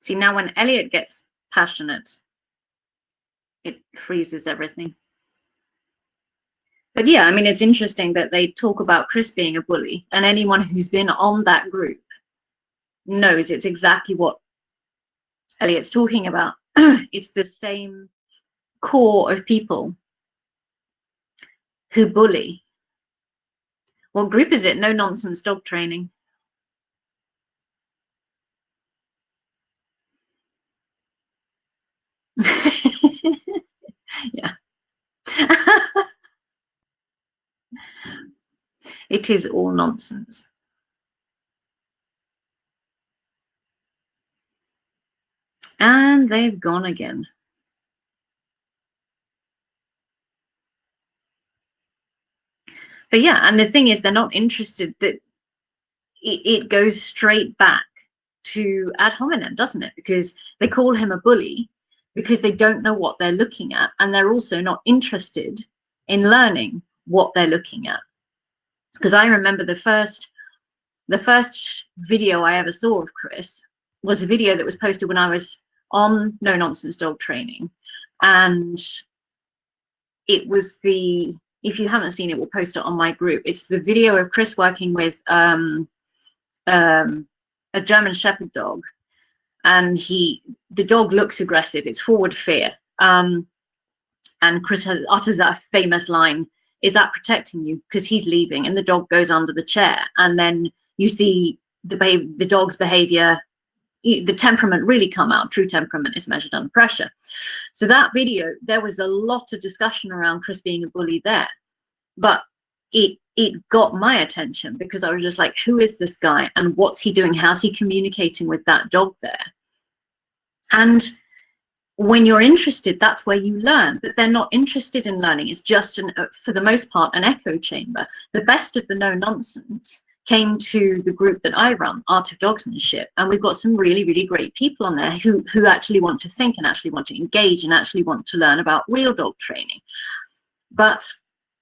See, now when Elliot gets passionate, it freezes everything. But yeah, I mean, it's interesting that they talk about Chris being a bully, and anyone who's been on that group knows it's exactly what Elliot's talking about. It's the same core of people who bully. What group is it? No nonsense dog training. Yeah. It is all nonsense. And they've gone again. But yeah, and the thing is, they're not interested. That it goes straight back to ad hominem, doesn't it? Because they call him a bully because they don't know what they're looking at, and they're also not interested in learning what they're looking at. Because I remember the first video I ever saw of Chris was a video that was posted when I was on No Nonsense Dog Training, and it was if you haven't seen it, we'll post it on my group. It's the video of Chris working with a German Shepherd dog, and the dog looks aggressive. It's forward fear, and Chris utters that famous line, "Is that protecting you?" Because he's leaving, and the dog goes under the chair, and then you see the dog's behavior, the temperament really come out. True temperament is measured under pressure. So that video, there was a lot of discussion around Chris being a bully there, but it got my attention because I was just like, who is this guy and what's he doing? How's he communicating with that dog there? And when you're interested, that's where you learn, but they're not interested in learning. It's just, for the most part, an echo chamber. The best of the no nonsense came to the group that I run, Art of Dogsmanship, and we've got some really, really great people on there who actually want to think and actually want to engage and actually want to learn about real dog training. But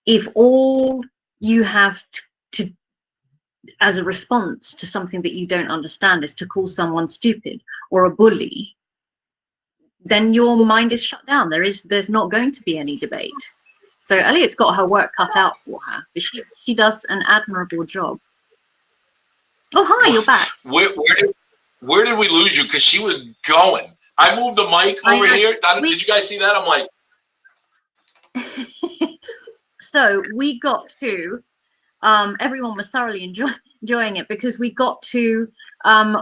if all you have to as a response to something that you don't understand is to call someone stupid or a bully, then your mind is shut down. There's not going to be any debate. So Elliot's got her work cut out for her, but she does an admirable job. Oh, hi, you're back.
Where did we lose you? Because she was going. I moved the mic over here. Did you guys see that? I'm like.
So we got to, everyone was thoroughly enjoying it, because we got to,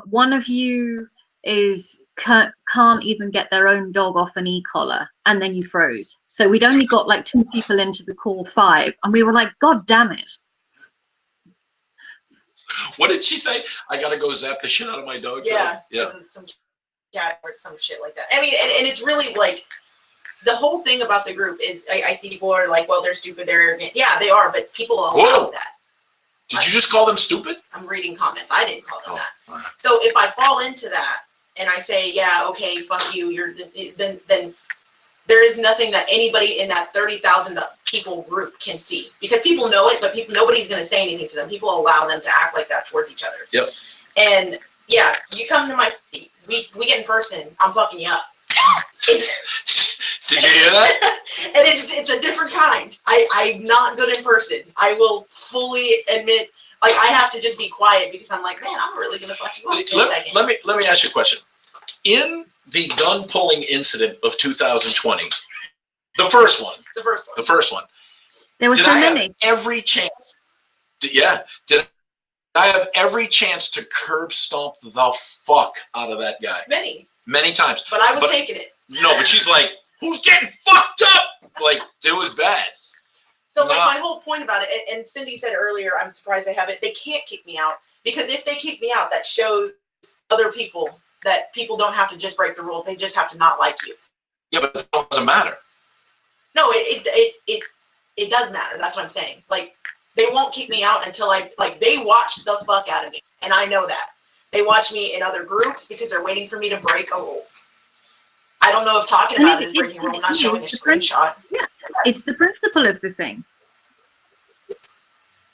one of you can't even get their own dog off an e-collar, and then you froze. So we'd only got like 2 people into the call, 5, and we were like, God damn it.
What did she say? I gotta go zap the shit out of my dog.
Yeah. Some cat or some shit like that. I mean, and it's really like, the whole thing about the group is I see people are like, well, they're stupid, they're arrogant. Yeah, they are, but people allow that.
Did you just call them stupid?
I'm reading comments. I didn't call them that.
Right.
So if I fall into that and I say, yeah, okay, fuck you, you're this, then there is nothing that anybody in that 30,000 people group can see, because people know it, but nobody's going to say anything to them. People allow them to act like that towards each other.
Yep.
And yeah, you come to we get in person, I'm fucking you up.
Did you hear that?
And it's a different kind. I'm not good in person. I will fully admit, like, I have to just be quiet because I'm like, man, I'm really gonna fuck you up in a second.
Let me ask you a question. In the gun pulling incident of 2020, the first one.
There were so many.
Have every chance. Did I have every chance to curb stomp the fuck out of that guy? Many times.
But I was taking it.
No, but she's like, who's getting fucked up? Like, it was bad.
So like my whole point about it, and Cindy said earlier, I'm surprised they haven't. They can't kick me out, because if they kick me out, that shows other people that people don't have to just break the rules. They just have to not like you.
Yeah, but it doesn't matter.
No, it does matter. That's what I'm saying. Like, they won't kick me out until they watch the fuck out of me, and I know that. They watch me in other groups because they're waiting for me to break a rule. I don't know if talking about it is breaking a rule. I'm not showing a screenshot.
Yeah, it's the principle of the thing.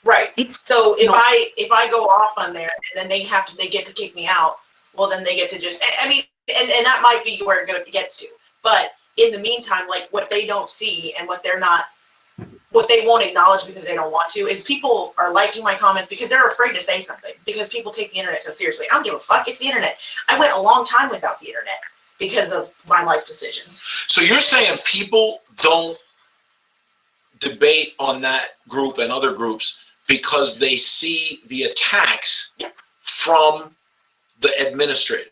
Right. So if I go off on there and then they get to kick me out, well, then they get to just, I mean, and that might be where it gets to. But in the meantime, like, what they don't see and what they won't acknowledge because they don't want to is people are liking my comments because they're afraid to say something, because people take the internet so seriously. I don't give a fuck. It's the internet. I went a long time without the internet because of my life decisions.
So you're saying people don't debate on that group and other groups because they see the attacks from the administrator.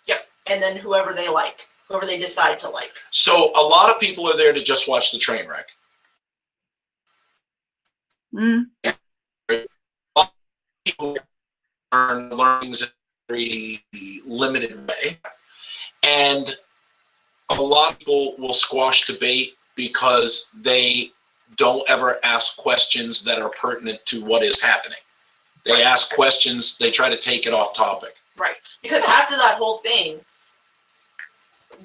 Yep. And then whoever they like, whoever they decide to like.
So a lot of people are there to just watch the train wreck.
Mm.
A lot of people learn learnings in a very limited way. And a lot of people will squash debate because they don't ever ask questions that are pertinent to what is happening. They ask questions, they try to take it off topic.
Right. Because after that whole thing,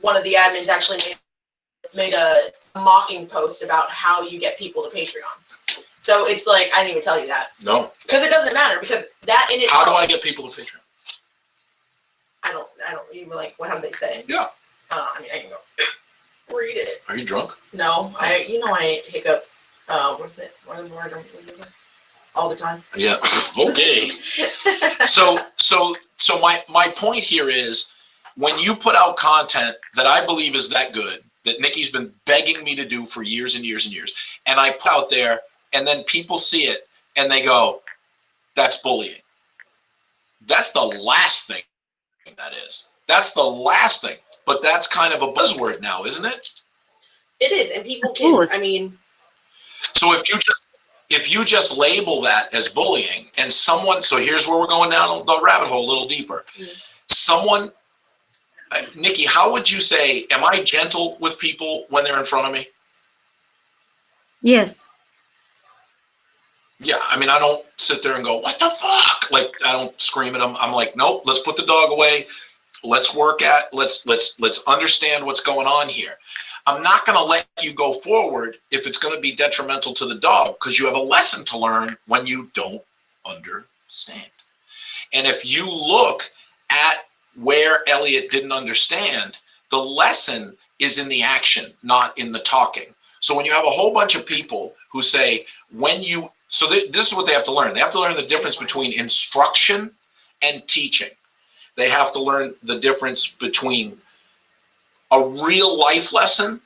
one of the admins actually made a mocking post about how you get people to Patreon. So it's like, I didn't even tell you that.
No.
Because it doesn't matter, because that in itself.
How do I get people to Patreon?
I don't even like, what have they say?
Yeah.
I mean, I can go read it.
Are you drunk?
No, I hiccup. What's it? What is the word? All the time.
Yeah. Okay. So my point here is, when you put out content that I believe is that good, that Nikki's been begging me to do for years and years and years, and I put out there, and then people see it and they go, that's bullying. That's the last thing that is. That's the last thing. But that's kind of a buzzword now, isn't it?
It is, and people can, I mean.
So if you just label that as bullying, and someone, so here's where we're going down the rabbit hole a little deeper. Someone Nikki, how would you say, am I gentle with people when they're in front of me?
Yes.
Yeah, I mean, I don't sit there and go, what the fuck? Like, I don't scream at them. I'm like, nope, let's put the dog away. Let's understand what's going on here. I'm not going to let you go forward if it's going to be detrimental to the dog, because you have a lesson to learn when you don't understand. And if you look at where Elliot didn't understand, the lesson is in the action, not in the talking. So when you have a whole bunch of people who say, this is what they have to learn. They have to learn the difference between instruction and teaching. They have to learn the difference between a real life lesson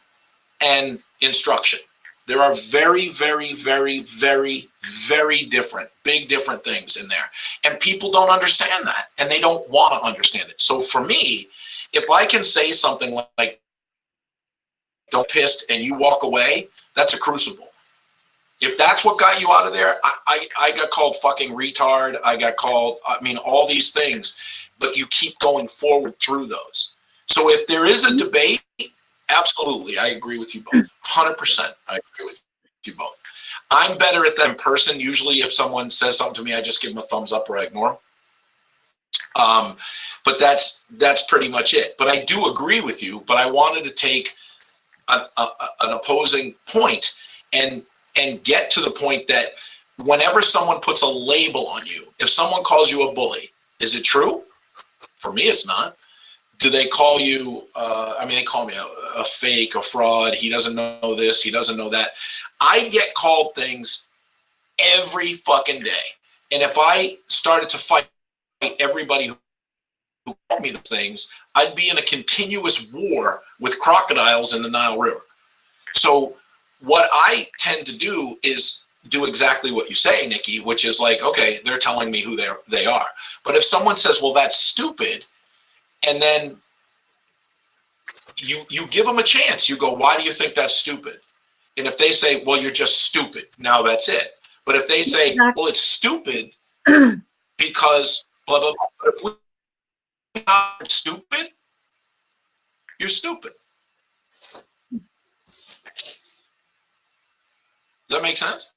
and instruction. There are very, very, very, very, very different things in there. And people don't understand that, and they don't want to understand it. So for me, if I can say something like, don't pissed, and you walk away, that's a crucible. If that's what got you out of there, I got called fucking retard. I got called, all these things, but you keep going forward through those. So if there is a debate, absolutely, I agree with you both. 100%, I agree with you both. I'm better at that in person. Usually if someone says something to me, I just give them a thumbs up or I ignore them. But that's pretty much it. But I do agree with you, but I wanted to take an opposing point and get to the point that whenever someone puts a label on you, if someone calls you a bully, is it true? For me, it's not. Do they call you, they call me a fake, a fraud, he doesn't know this, he doesn't know that. I get called things every fucking day. And if I started to fight everybody who called me those things, I'd be in a continuous war with crocodiles in the Nile River. So what I tend to do is do exactly what you say, Nikki, which is like, okay, they're telling me who they are. But if someone says, well, that's stupid, and then you give them a chance. You go, why do you think that's stupid? And if they say, well, you're just stupid, now that's it. But if they say, well, it's stupid because blah, blah, blah. But if we are stupid, you're stupid. Does that make sense?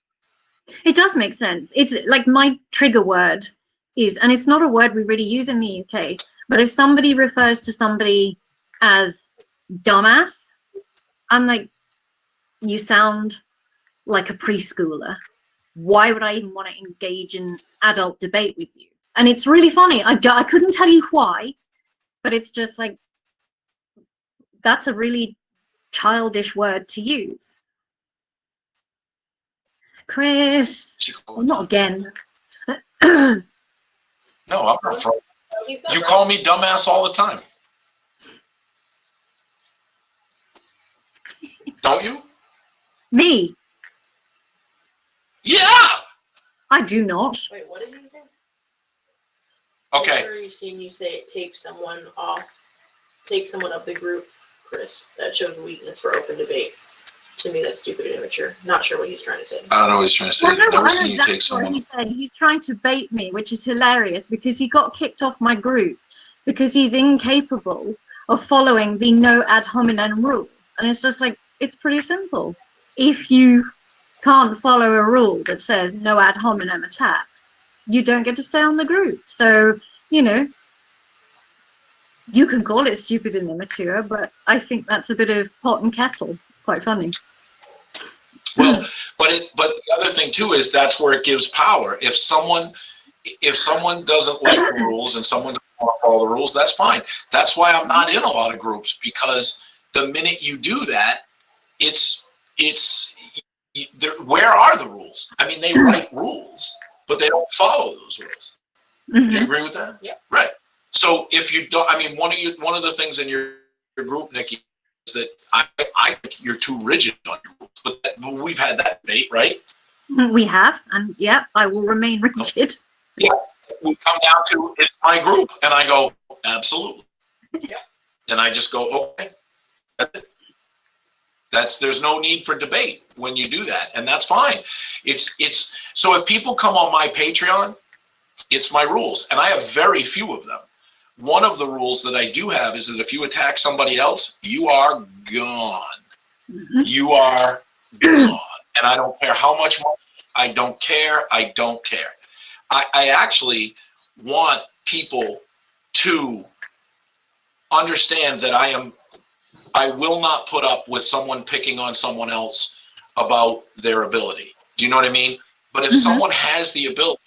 It does make sense. It's like my trigger word is, and it's not a word we really use in the UK, but if somebody refers to somebody as dumbass, I'm like, you sound like a preschooler. Why would I even want to engage in adult debate with you? And it's really funny. I couldn't tell you why, but it's just like, that's a really childish word to use. Chris, well, not again.
No, I'm not. You call me dumbass all the time. Don't you?
Me?
Yeah.
I do not.
Wait, what did you say?
Okay.
Where are you seeing you say take someone of the group, Chris? That shows weakness for open debate. To me, that's stupid and immature. Not sure what he's trying to say.
I don't know what he's trying to say.
Well, no,
I've never
I
seen
know
you
exactly
take someone.
what he's saying. He's trying to bait me, which is hilarious because he got kicked off my group because he's incapable of following the no ad hominem rule. And it's just like, it's pretty simple. If you can't follow a rule that says no ad hominem attacks, you don't get to stay on the group. So, you can call it stupid and immature, but I think that's a bit of pot and kettle. It's quite funny.
Well, but the other thing too is that's where it gives power. If someone doesn't like the rules and someone doesn't want to follow the rules, that's fine. That's why I'm not in a lot of groups, because the minute you do that, where are the rules? I mean, they write rules, but they don't follow those rules.
Mm-hmm.
You agree with that?
Yeah.
Right. So if you don't, one of the things in your group, Nikki, is that I think you're too rigid on your rules. But we've had that debate, right?
We have, and yeah, I will remain rigid.
Yeah. We come down to it's my group, and I go, absolutely. Yeah. And I just go, okay. That's it. There's no need for debate when you do that, and that's fine. It's so if people come on my Patreon, it's my rules, and I have very few of them. one of the rules that I do have is that if you attack somebody else, you are gone. You are gone. And I don't care how much money. I don't care. I don't care. I actually want people to understand that I will not put up with someone picking on someone else about their ability. Do you know what I mean? But if someone has the ability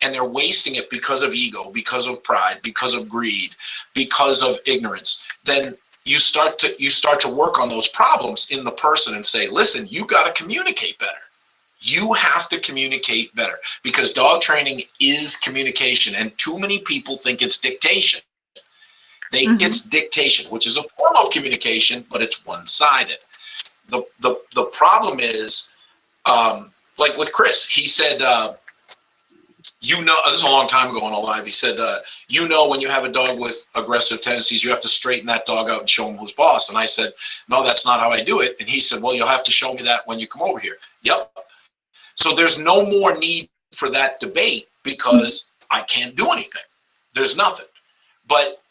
and they're wasting it because of ego, because of pride, because of greed, because of ignorance, then you start to work on those problems in the person and say, listen, you got to communicate better. You have to communicate better, because dog training is communication, and too many people think it's dictation. It's dictation, which is a form of communication, but it's one-sided. The problem is, like with Chris, he said, this is a long time ago on a live. He said, when you have a dog with aggressive tendencies, you have to straighten that dog out and show him who's boss. And I said, no, that's not how I do it. And he said, well, you'll have to show me that when you come over here. Yep. So there's no more need for that debate, because I can't do anything. There's nothing. But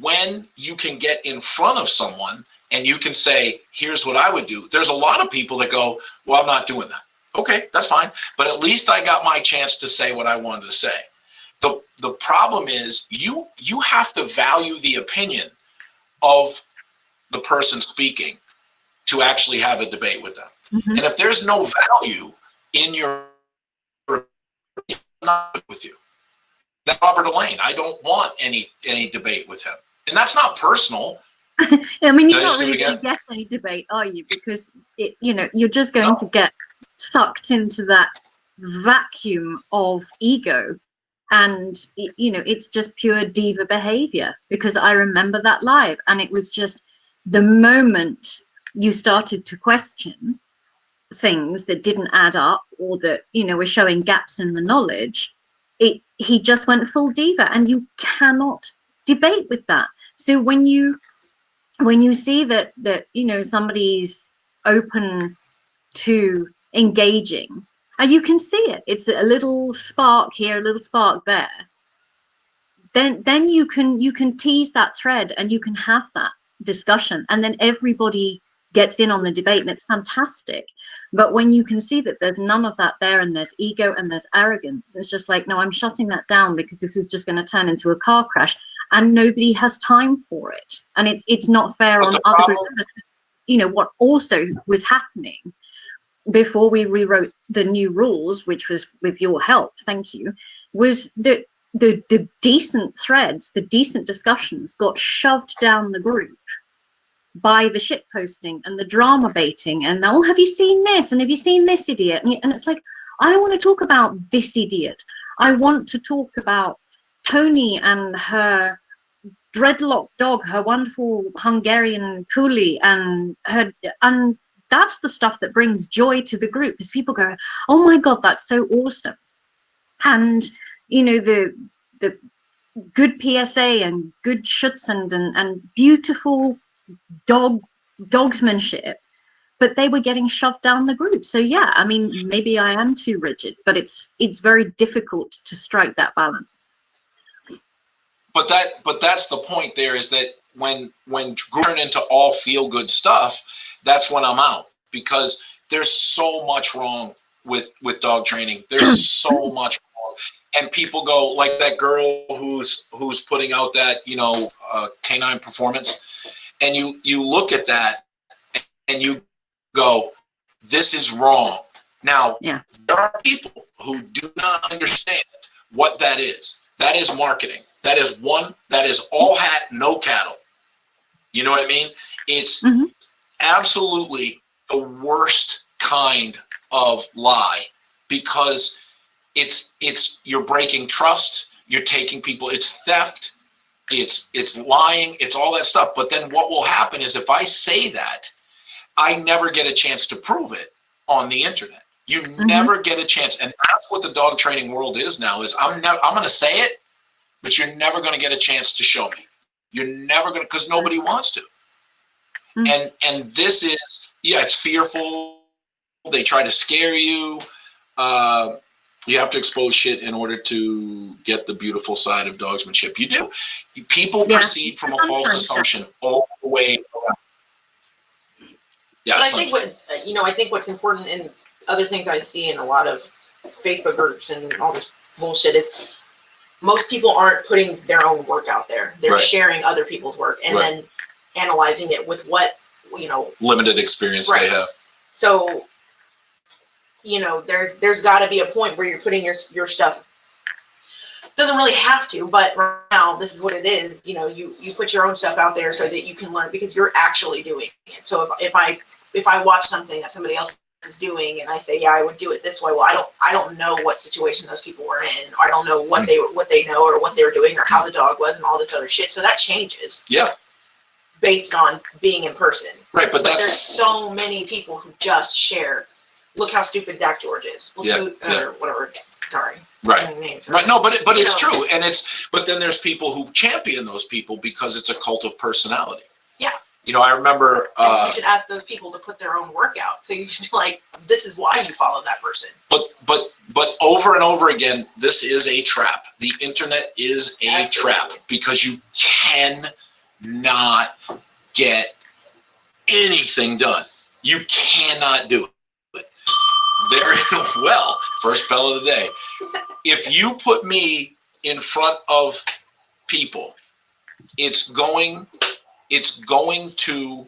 when you can get in front of someone and you can say, here's what I would do. There's a lot of people that go, well, I'm not doing that. Okay, that's fine. But at least I got my chance to say what I wanted to say. The problem is you have to value the opinion of the person speaking to actually have a debate with them. And if there's no value in your opinion, I'm not with you. That Robert Elaine, I don't want any debate with him. And that's not personal.
I mean, you're not really going to get any debate, are you? Because you're just going to get sucked into that vacuum of ego, and it's just pure diva behavior. Because I remember that live, and it was just the moment you started to question things that didn't add up, or that were showing gaps in the knowledge, he just went full diva, and you cannot debate with that. So when you see that somebody's open to engaging, and you can see it's a little spark here, a little spark there, then you can tease that thread, and you can have that discussion, and then everybody gets in on the debate, and it's fantastic. But when you can see that there's none of that there, and there's ego and there's arrogance, it's just like, no, I'm shutting that down, because this is just going to turn into a car crash, and nobody has time for it. And it's not fair on other groups. What also was happening before we rewrote the new rules, which was with your help, thank you, was that the decent threads, the decent discussions got shoved down the group by the shit posting and the drama baiting, and have you seen this, and have you seen this idiot, and it's like, I don't want to talk about this idiot. I want to talk about Tony and her dreadlock dog, her wonderful Hungarian Kuli, and that's the stuff that brings joy to the group, is people go, oh my god, that's so awesome. And the good PSA and good Schutzhund and beautiful dogsmanship, but they were getting shoved down the group. So yeah, I mean, maybe I am too rigid, but it's very difficult to strike that balance.
But that's the point there, is that when turn into all feel good stuff, that's when I'm out, because there's so much wrong with dog training. There's so much wrong. And people go, like that girl who's putting out that, canine performance, and you look at that and you go, this is wrong. Now, there are people who do not understand what that is. That is marketing. That is all hat, no cattle. You know what I mean? It's absolutely the worst kind of lie, because you're breaking trust, you're taking people, it's theft, it's lying, it's all that stuff. But then what will happen is, if I say that, I never get a chance to prove it on the internet. You never get a chance. And that's what the dog training world is now, is I'm going to say it, but you're never going to get a chance to show me. You're never going to, because nobody wants to. And this is, it's fearful. They try to scare you. You have to expose shit in order to get the beautiful side of dogsmanship. You do. People proceed from a false assumption all the way around. Yeah,
but I think what's important in other things I see in a lot of Facebook groups and all this bullshit is most people aren't putting their own work out there. They're sharing other people's work and then analyzing it with what,
limited experience they have.
So, there's got to be a point where you're putting your stuff. Doesn't really have to, but right now this is what it is. You put your own stuff out there so that you can learn because you're actually doing it. So if I watch something that somebody else is doing and I say, yeah, I would do it this way. Well, I don't know what situation those people were in. Or I don't know what they know or what they were doing or how the dog was and all this other shit. So that changes.
Yeah.
Based on being in person.
Right, but
there's so many people who just share. Look how stupid Zach George is. Or whatever. Sorry.
Right. Right. No, but it's true, and but then there's people who champion those people because it's a cult of personality.
Yeah.
I remember.
You should ask those people to put their own work out. So you should be like, this is why you follow that person. But over and over again, this is a trap. The internet is a trap because you cannot get anything done. You cannot do it. First bell of the day. If you put me in front of people, it's going to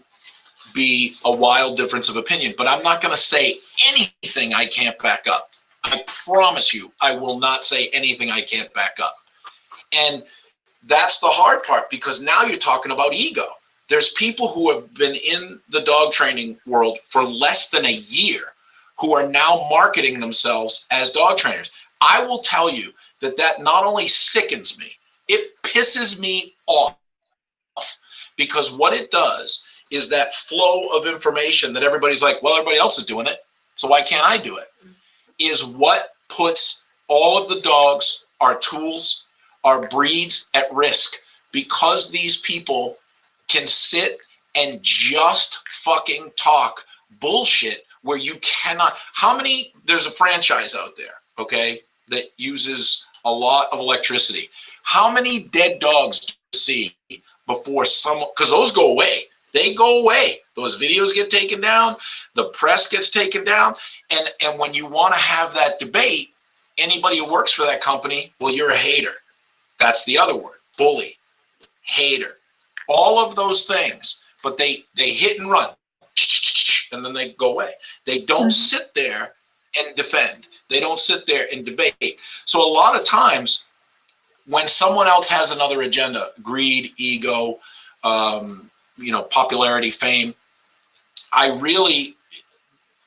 be a wild difference of opinion, but I'm not going to say anything I can't back up. I promise you, I will not say anything I can't back up. And that's the hard part because now you're talking about ego. There's people who have been in the dog training world for less than a year who are now marketing themselves as dog trainers. I will tell you that not only sickens me, it pisses me off because what it does is that flow of information that everybody's like, well, everybody else is doing it, so why can't I do it? Is what puts all of the dogs, our tools, our breeds at risk because these people can sit and just fucking talk bullshit where you cannot. There's a franchise out there, okay, that uses a lot of electricity. How many dead dogs do you see before because those go away. They go away. Those videos get taken down. The press gets taken down. And when you want to have that debate, anybody who works for that company, well, you're a hater. That's the other word. Bully. Hater. All of those things. But they hit and run. And then they go away. They don't sit there and defend. They don't sit there and debate. So a lot of times when someone else has another agenda, greed, ego, popularity, fame, I really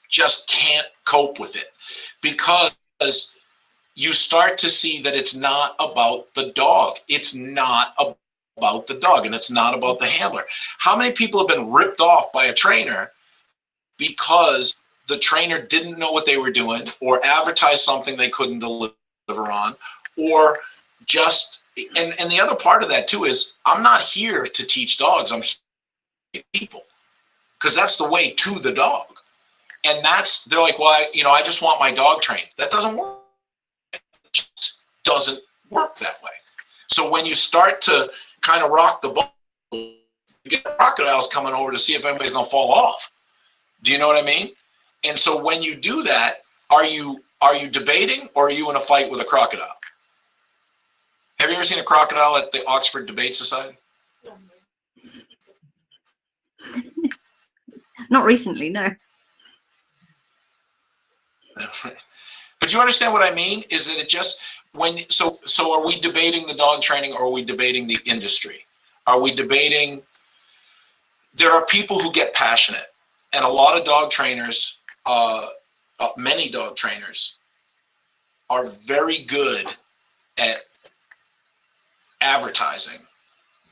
just can't cope with it because you start to see that it's not about the dog. It's not about the dog and it's not about the handler. How many people have been ripped off by a trainer because the trainer didn't know what they were doing or advertised something they couldn't deliver on or just, and the other part of that too is I'm not here to teach dogs. I'm here to teach people because that's the way to the dog. And they're like, well, I just want my dog trained. That doesn't work. It just doesn't work that way. So when you start to kind of rock the boat, you get crocodiles coming over to see if anybody's going to fall off. Do you know what I mean? And so when you do that, are you debating or are you in a fight with a crocodile? Have you ever seen a crocodile at the Oxford Debate Society?
Not recently, no.
But you understand what I mean? Is that it just so are we debating the dog training or are we debating the industry? Are we debating? There are people who get passionate, and a lot of dog trainers, many dog trainers, are very good at advertising.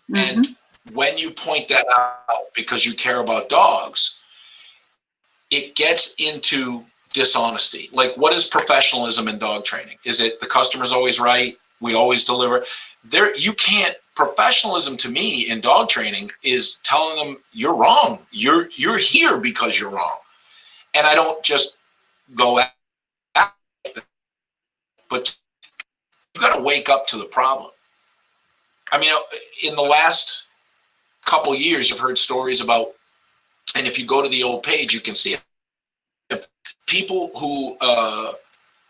Mm-hmm. And when you point that out because you care about dogs, it gets into dishonesty. Like, what is professionalism in dog training? Is it the customer's always right? We always deliver? You can't. Professionalism to me in dog training is telling them you're wrong. You're here because you're wrong. And I don't just go at but you got to wake up to the problem. I mean, in the last couple years, you've heard stories about, and if you go to the old page, you can see it. People who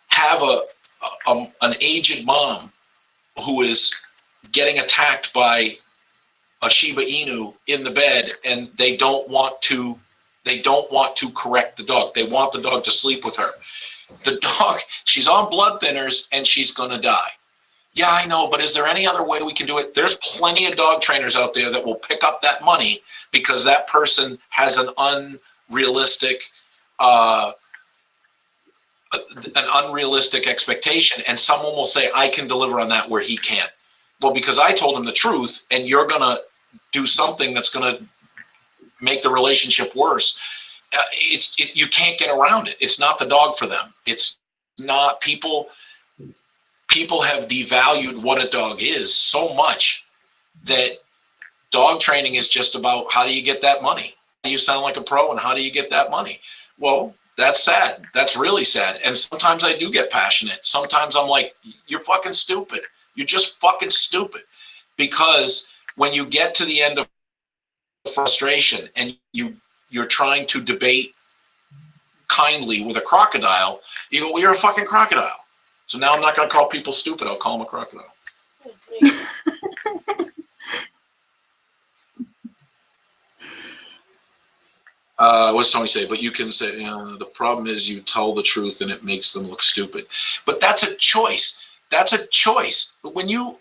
have an aged mom who is getting attacked by a Shiba Inu in the bed, and they don't want to correct the dog. They want the dog to sleep with her. The dog, she's on blood thinners and she's going to die. Yeah, I know, but is there any other way we can do it? There's plenty of dog trainers out there that will pick up that money because that person has an unrealistic expectation, and someone will say, I can deliver on that where he can't. Well, because I told him the truth, and you're going to do something that's going to make the relationship worse. You can't get around it. It's not the dog for them. It's not people have devalued what a dog is so much that dog training is just about how do you get that money? How do you sound like a pro, and how do you get that money? Well, that's sad. That's really sad. And sometimes I do get passionate. Sometimes I'm like, you're fucking stupid. You're just fucking stupid. Because when you get to the end of frustration and you're trying to debate kindly with a crocodile, you go, well, you're a fucking crocodile. So now I'm not going to call people stupid. I'll call them a crocodile. What's Tony say? But you can say, the problem is you tell the truth and it makes them look stupid. But that's a choice. That's a choice. When you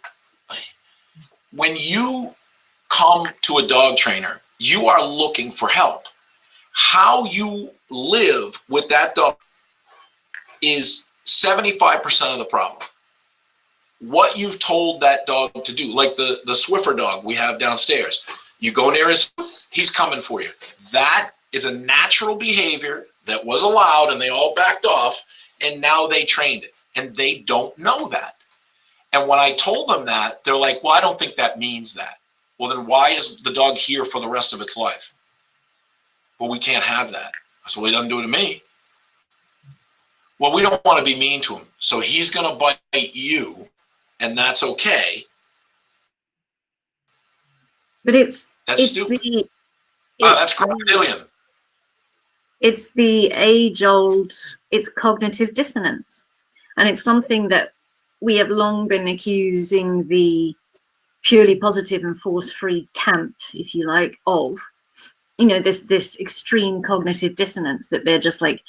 come to a dog trainer, you are looking for help. How you live with that dog is 75% of the problem. What you've told that dog to do, like the Swiffer dog we have downstairs, you go near he's coming for you. That is a natural behavior that was allowed, and they all backed off, and now they trained it, and they don't know that. And when I told them that, they're like, well, I don't think that means that. Well, then why is the dog here for the rest of its life? Well, we can't have that. I said, well, he doesn't do it to me. Well, we don't want to be mean to him, so he's going to bite you, and that's okay.
But
that's stupid. That's crocodilian.
It's the age-old, it's cognitive dissonance. And it's something that we have long been accusing the purely positive and force-free camp, if you like, of, this extreme cognitive dissonance that they're just like,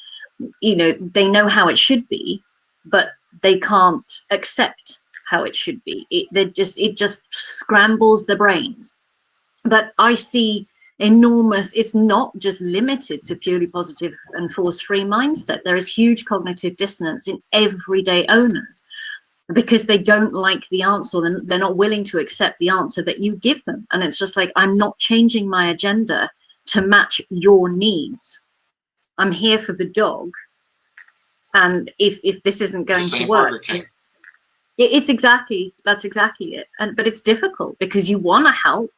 they know how it should be, but they can't accept how it should be. It just scrambles the brains. But I see enormous, it's not just limited to purely positive and force-free mindset. There is huge cognitive dissonance in everyday owners because they don't like the answer, and they're not willing to accept the answer that you give them. And it's just like, I'm not changing my agenda to match your needs. I'm here for the dog. And if this isn't going to work, that's exactly it. But it's difficult because you want to help,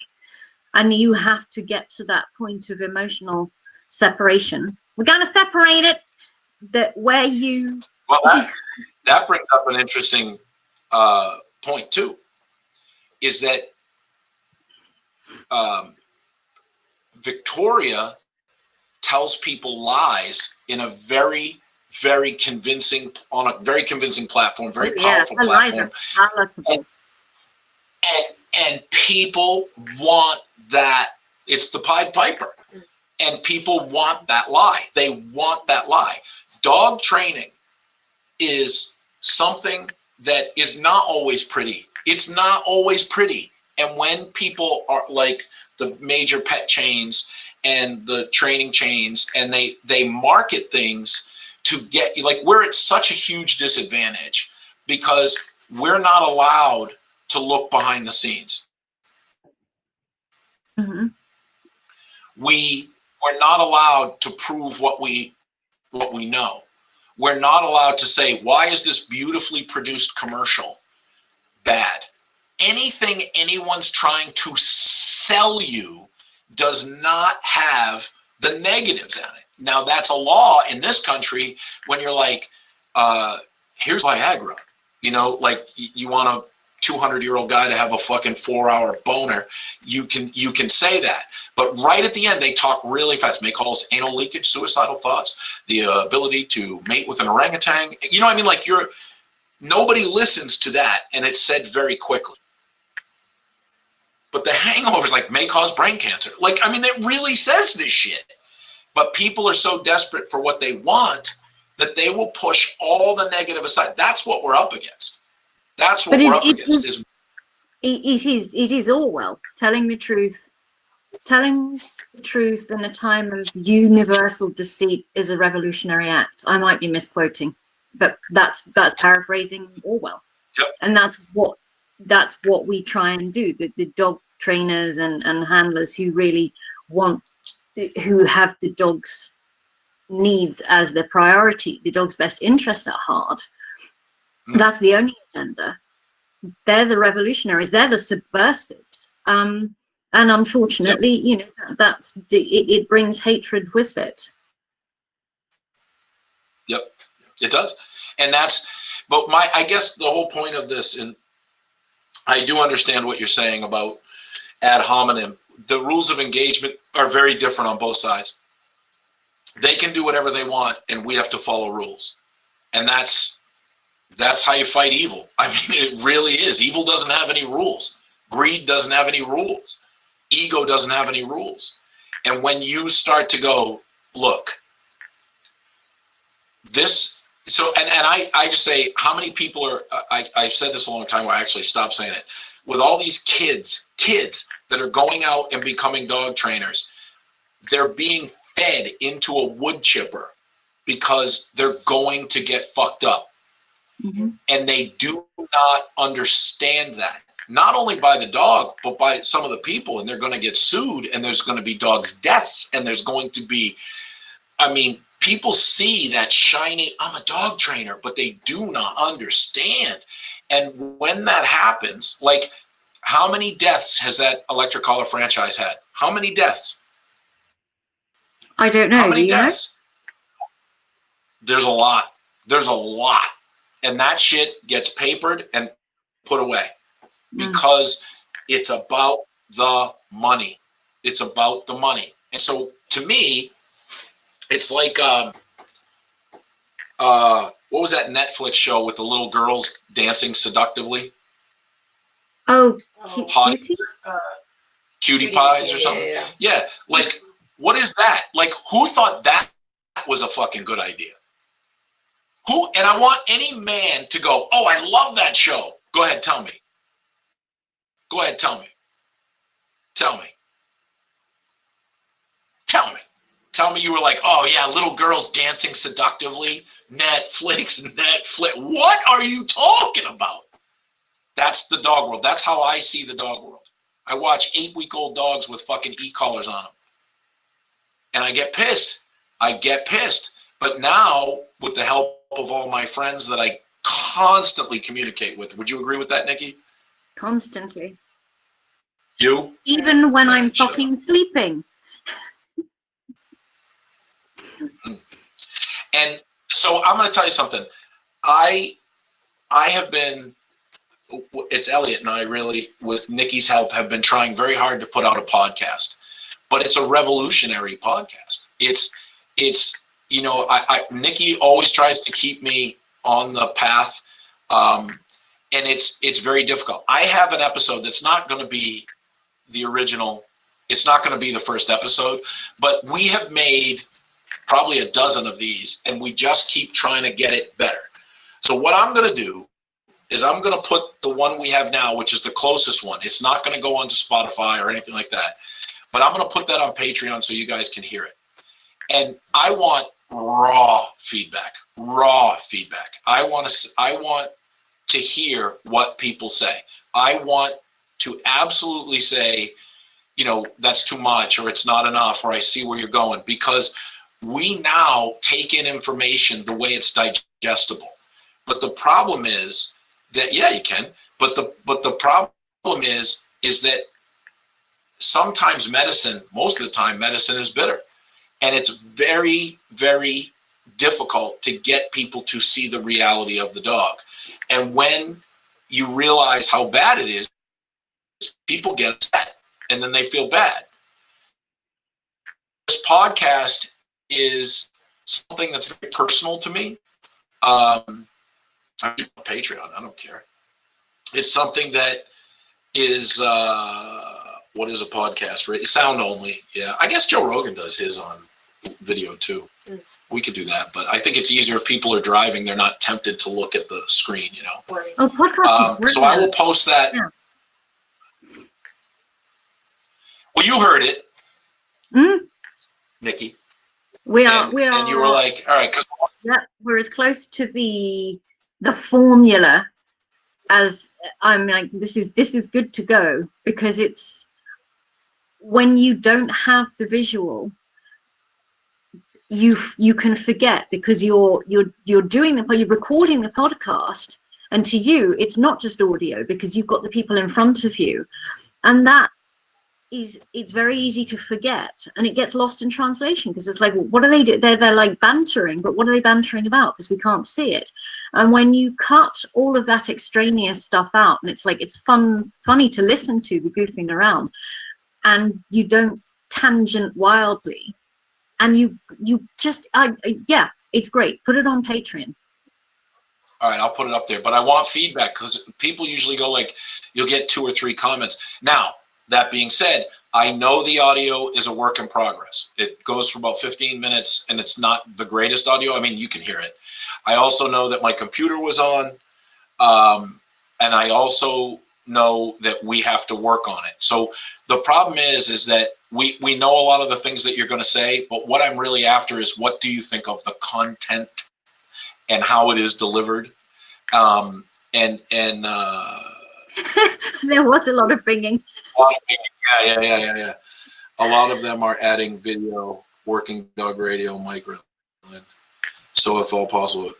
and you have to get to that point of emotional separation. We're going to separate it. That
brings up an interesting point too. Is that Victoria tells people lies in a very, very convincing platform, very powerful platform. And people want that. It's the Pied Piper. And people want that lie. They want that lie. Dog training is something that is not always pretty. It's not always pretty. And when people are like the major pet chains and the training chains, and they market things to get, like, we're at such a huge disadvantage because we're not allowed to look behind the scenes.
Mm-hmm.
We're not allowed to prove what we know. We're not allowed to say, why is this beautifully produced commercial bad? Anything anyone's trying to sell you does not have the negatives in it. Now, that's a law in this country when you're like, here's Viagra. You know, like you want a 200-year-old guy to have a fucking 4-hour boner, you can say that. But right at the end, they talk really fast. May cause anal leakage, suicidal thoughts, the ability to mate with an orangutan. You know what I mean? Like nobody listens to that, and it's said very quickly. But the hangover is like may cause brain cancer. Like, I mean, it really says this shit. But people are so desperate for what they want that they will push all the negative aside. That's what we're up against. That's what we're up against.
It is Orwell telling the truth. Telling the truth in a time of universal deceit is a revolutionary act. I might be misquoting, but that's paraphrasing Orwell.
Yep.
And that's what we try and do. The dog trainers and handlers who really who have the dog's needs as their priority, the dog's best interests at heart. That's the only agenda. They're the revolutionaries. They're the subversives. And unfortunately, you know, it brings hatred with it.
Yep, it does. And but I guess the whole point of this, and I do understand what you're saying about ad hominem. The rules of engagement are very different on both sides. They can do whatever they want, and we have to follow rules. And that's how you fight evil. I mean, it really is. Evil doesn't have any rules. Greed doesn't have any rules. Ego doesn't have any rules. And when you start to go, look, this, so, and I just say, how many people are, I've said this a long time, I actually stopped saying it, with all these kids that are going out and becoming dog trainers, they're being fed into a wood chipper because they're going to get fucked up.
Mm-hmm.
And they do not understand that. Not only by the dog, but by some of the people, and they're going to get sued, and there's going to be dogs' deaths, and there's going to be, I mean, people see that shiny, I'm a dog trainer, but they do not understand. And when that happens, like, how many deaths has that electric collar franchise had? How many deaths?
I don't know.
How many
Do you
deaths? There's a lot. There's a lot. And that shit gets papered and put away. Because it's about the money. It's about the money. And so to me, it's like, what was that Netflix show with the little girls dancing seductively?
Oh,
Cutie pies or something? Yeah. Like, what is that? Like, who thought that was a fucking good idea? Who? And I want any man to go, oh, I love that show. Go ahead, tell me. Go ahead, tell me. Tell me. Tell me. Tell me you were like, oh yeah, little girls dancing seductively. Netflix. What are you talking about? That's the dog world. That's how I see the dog world. I watch 8-week-old dogs with fucking e-collars on them. And I get pissed. But now, with the help of all my friends that I constantly communicate with, would you agree with that, Nikki?
Constantly.
You?
Even when I'm fucking sleeping.
And so I'm going to tell you something. I have been, it's Elliot and I really, with Nikki's help, have been trying very hard to put out a podcast. But it's a revolutionary podcast. It's you know, Nikki always tries to keep me on the path. And it's very difficult. I have an episode that's not going to be the original. It's not going to be the first episode, but we have made probably a dozen of these, and we just keep trying to get it better. So what I'm going to do is I'm going to put the one we have now, which is the closest one. It's not going to go onto Spotify or anything like that, but I'm going to put that on Patreon so you guys can hear it. And I want raw feedback. I want to hear what people say. I want to absolutely say, you know, that's too much, or it's not enough, or I see where you're going, because we now take in information the way it's digestible. But the problem is that, yeah, you can, but the problem is that sometimes medicine, most of the time, medicine is bitter. And it's very, very difficult to get people to see the reality of the dog. And when you realize how bad it is, people get upset and then they feel bad. This podcast is something that's very personal to me. I'm on Patreon, I don't care. It's something that is, what is a podcast? Right? Sound only. Yeah. I guess Joe Rogan does his on video too. We could do that, but I think it's easier if people are driving. They're not tempted to look at the screen, you know.
Right.
Oh, podcast.
So I will post that.
Yeah.
Well, you heard it, Nikki.
We are.
And you were like, all right, 'cause
yeah, we're as close to the formula as I'm like. This is good to go, because it's when you don't have the visual, you can forget, because you're recording the podcast, and to you it's not just audio because you've got the people in front of you, and it's very easy to forget, and it gets lost in translation, because it's like, what are they doing? They're like bantering, but what are they bantering about? Because we can't see it. And when you cut all of that extraneous stuff out, and it's like, it's funny to listen to the goofing around, and you don't tangent wildly, and you just yeah, it's great. Put it on Patreon.
all right, I'll put it up there, but I want feedback, because people usually go like, you'll get 2 or 3 comments. Now, that being said, I know the audio is a work in progress. It goes for about 15 minutes and it's not the greatest audio. I mean, you can hear it. I also know that my computer was on, and I also know that we have to work on it. So the problem is that we know a lot of the things that you're going to say, but what I'm really after is, what do you think of the content and how it is delivered?
There was a lot of binging.
Yeah. A lot of them are adding video, working dog radio, micro. So if all possible,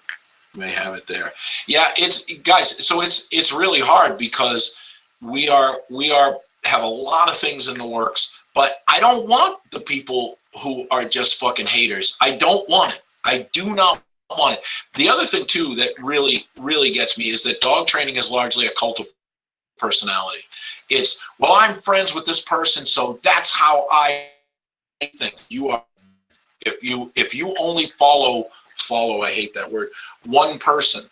may have it there. Yeah, it's guys. So it's really hard, because we have a lot of things in the works, but I don't want the people who are just fucking haters. I don't want it. I do not want it. The other thing too that really, really gets me is that dog training is largely a cult of personality. It's, well, I'm friends with this person, so that's how I think. You are, if you only follow, I hate that word, one person,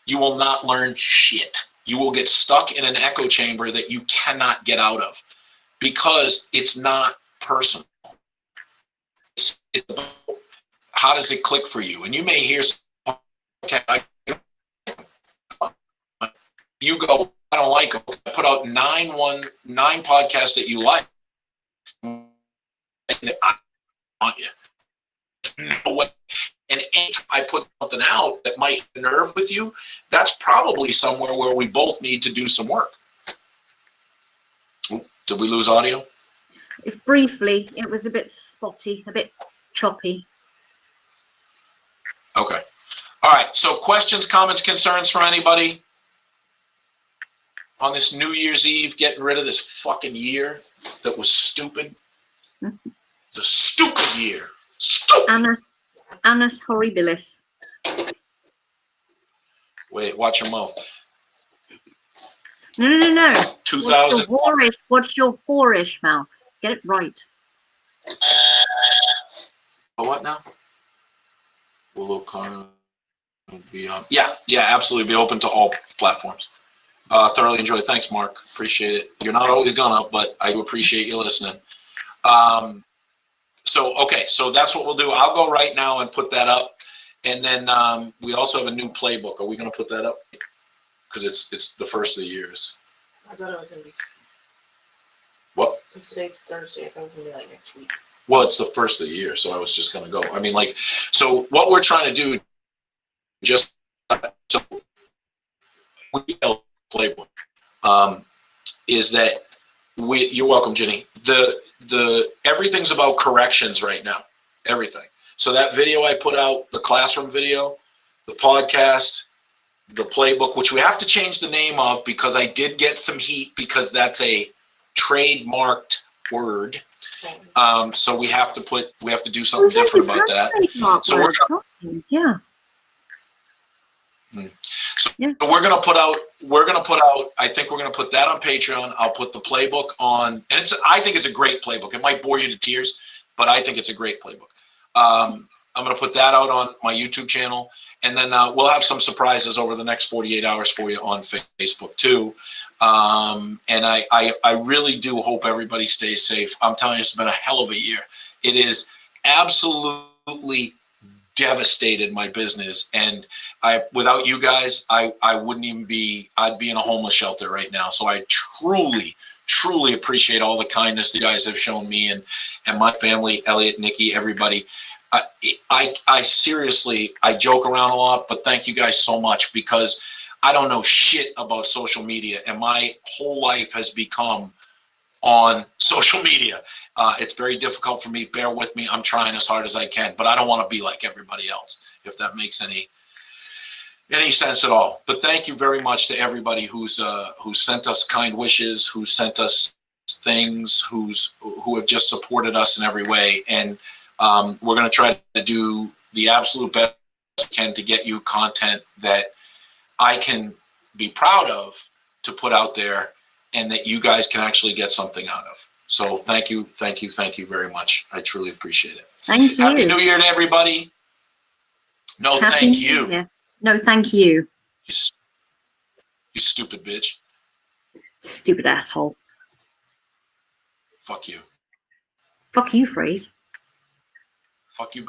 you will not learn shit. You will get stuck in an echo chamber that you cannot get out of, because it's not personal. It's about how does it click for you? And you may hear, okay, you go, I don't like them. I put out 9 podcasts that you like. I want you. No way. And anytime I put something out that might nerve with you, that's probably somewhere where we both need to do some work. Did we lose audio?
If briefly, it was a bit spotty, a bit choppy.
Okay. All right. So questions, comments, concerns from anybody on this New Year's Eve, getting rid of this fucking year that was stupid? It's a stupid year. Stupid.
Annus horribilis.
Wait, watch your mouth.
No.
2000.
What's your whorish mouth? Get it right.
What now? Will be on? Yeah, absolutely. Be open to all platforms. Thoroughly enjoyed. Thanks, Mark. Appreciate it. You're not always gonna, but I do appreciate you listening. So that's what we'll do. I'll go right now and put that up, and then we also have a new playbook. Are we gonna put that up? Because it's the first of the years.
I thought it was gonna be.
What?
Because today's Thursday. I thought it was gonna be like next week.
Well, it's the first of the year, so I was just gonna go. I mean, like, so what we're trying to do, just so we playbook, is that you're welcome, Jenny. The everything's about corrections right now. Everything. So that video I put out, the classroom video, the podcast, the playbook, which we have to change the name of because I did get some heat because that's a trademarked word. So we have to do something different about that. So we're
Yeah.
So
Yeah.
we're gonna put out. I think we're gonna put that on Patreon. I'll put the playbook on, and I think it's a great playbook. It might bore you to tears, but I think it's a great playbook. I'm gonna put that out on my YouTube channel, and then we'll have some surprises over the next 48 hours for you on Facebook too. And I really do hope everybody stays safe. I'm telling you, it's been a hell of a year. It is absolutely devastated my business, and without you guys, I wouldn't even be. I'd be in a homeless shelter right now. So I truly appreciate all the kindness that you guys have shown me and my family, Elliot, Nikki, everybody. I seriously, I joke around a lot, but thank you guys so much, because I don't know shit about social media, and my whole life has become on social media. It's very difficult for me. Bear with me. I'm trying as hard as I can, but I don't want to be like everybody else, if that makes any sense at all. But thank you very much to everybody who sent us kind wishes, who sent us things, who have just supported us in every way. And we're going to try to do the absolute best we can to get you content that I can be proud of to put out there, and that you guys can actually get something out of. So thank you very much. I truly appreciate it.
Thank you.
Happy New Year to everybody. No,
Happy
thank
New
you.
Year. No, thank you.
You stupid bitch.
Stupid asshole.
Fuck you.
Fuck you, Freeze.
Fuck you.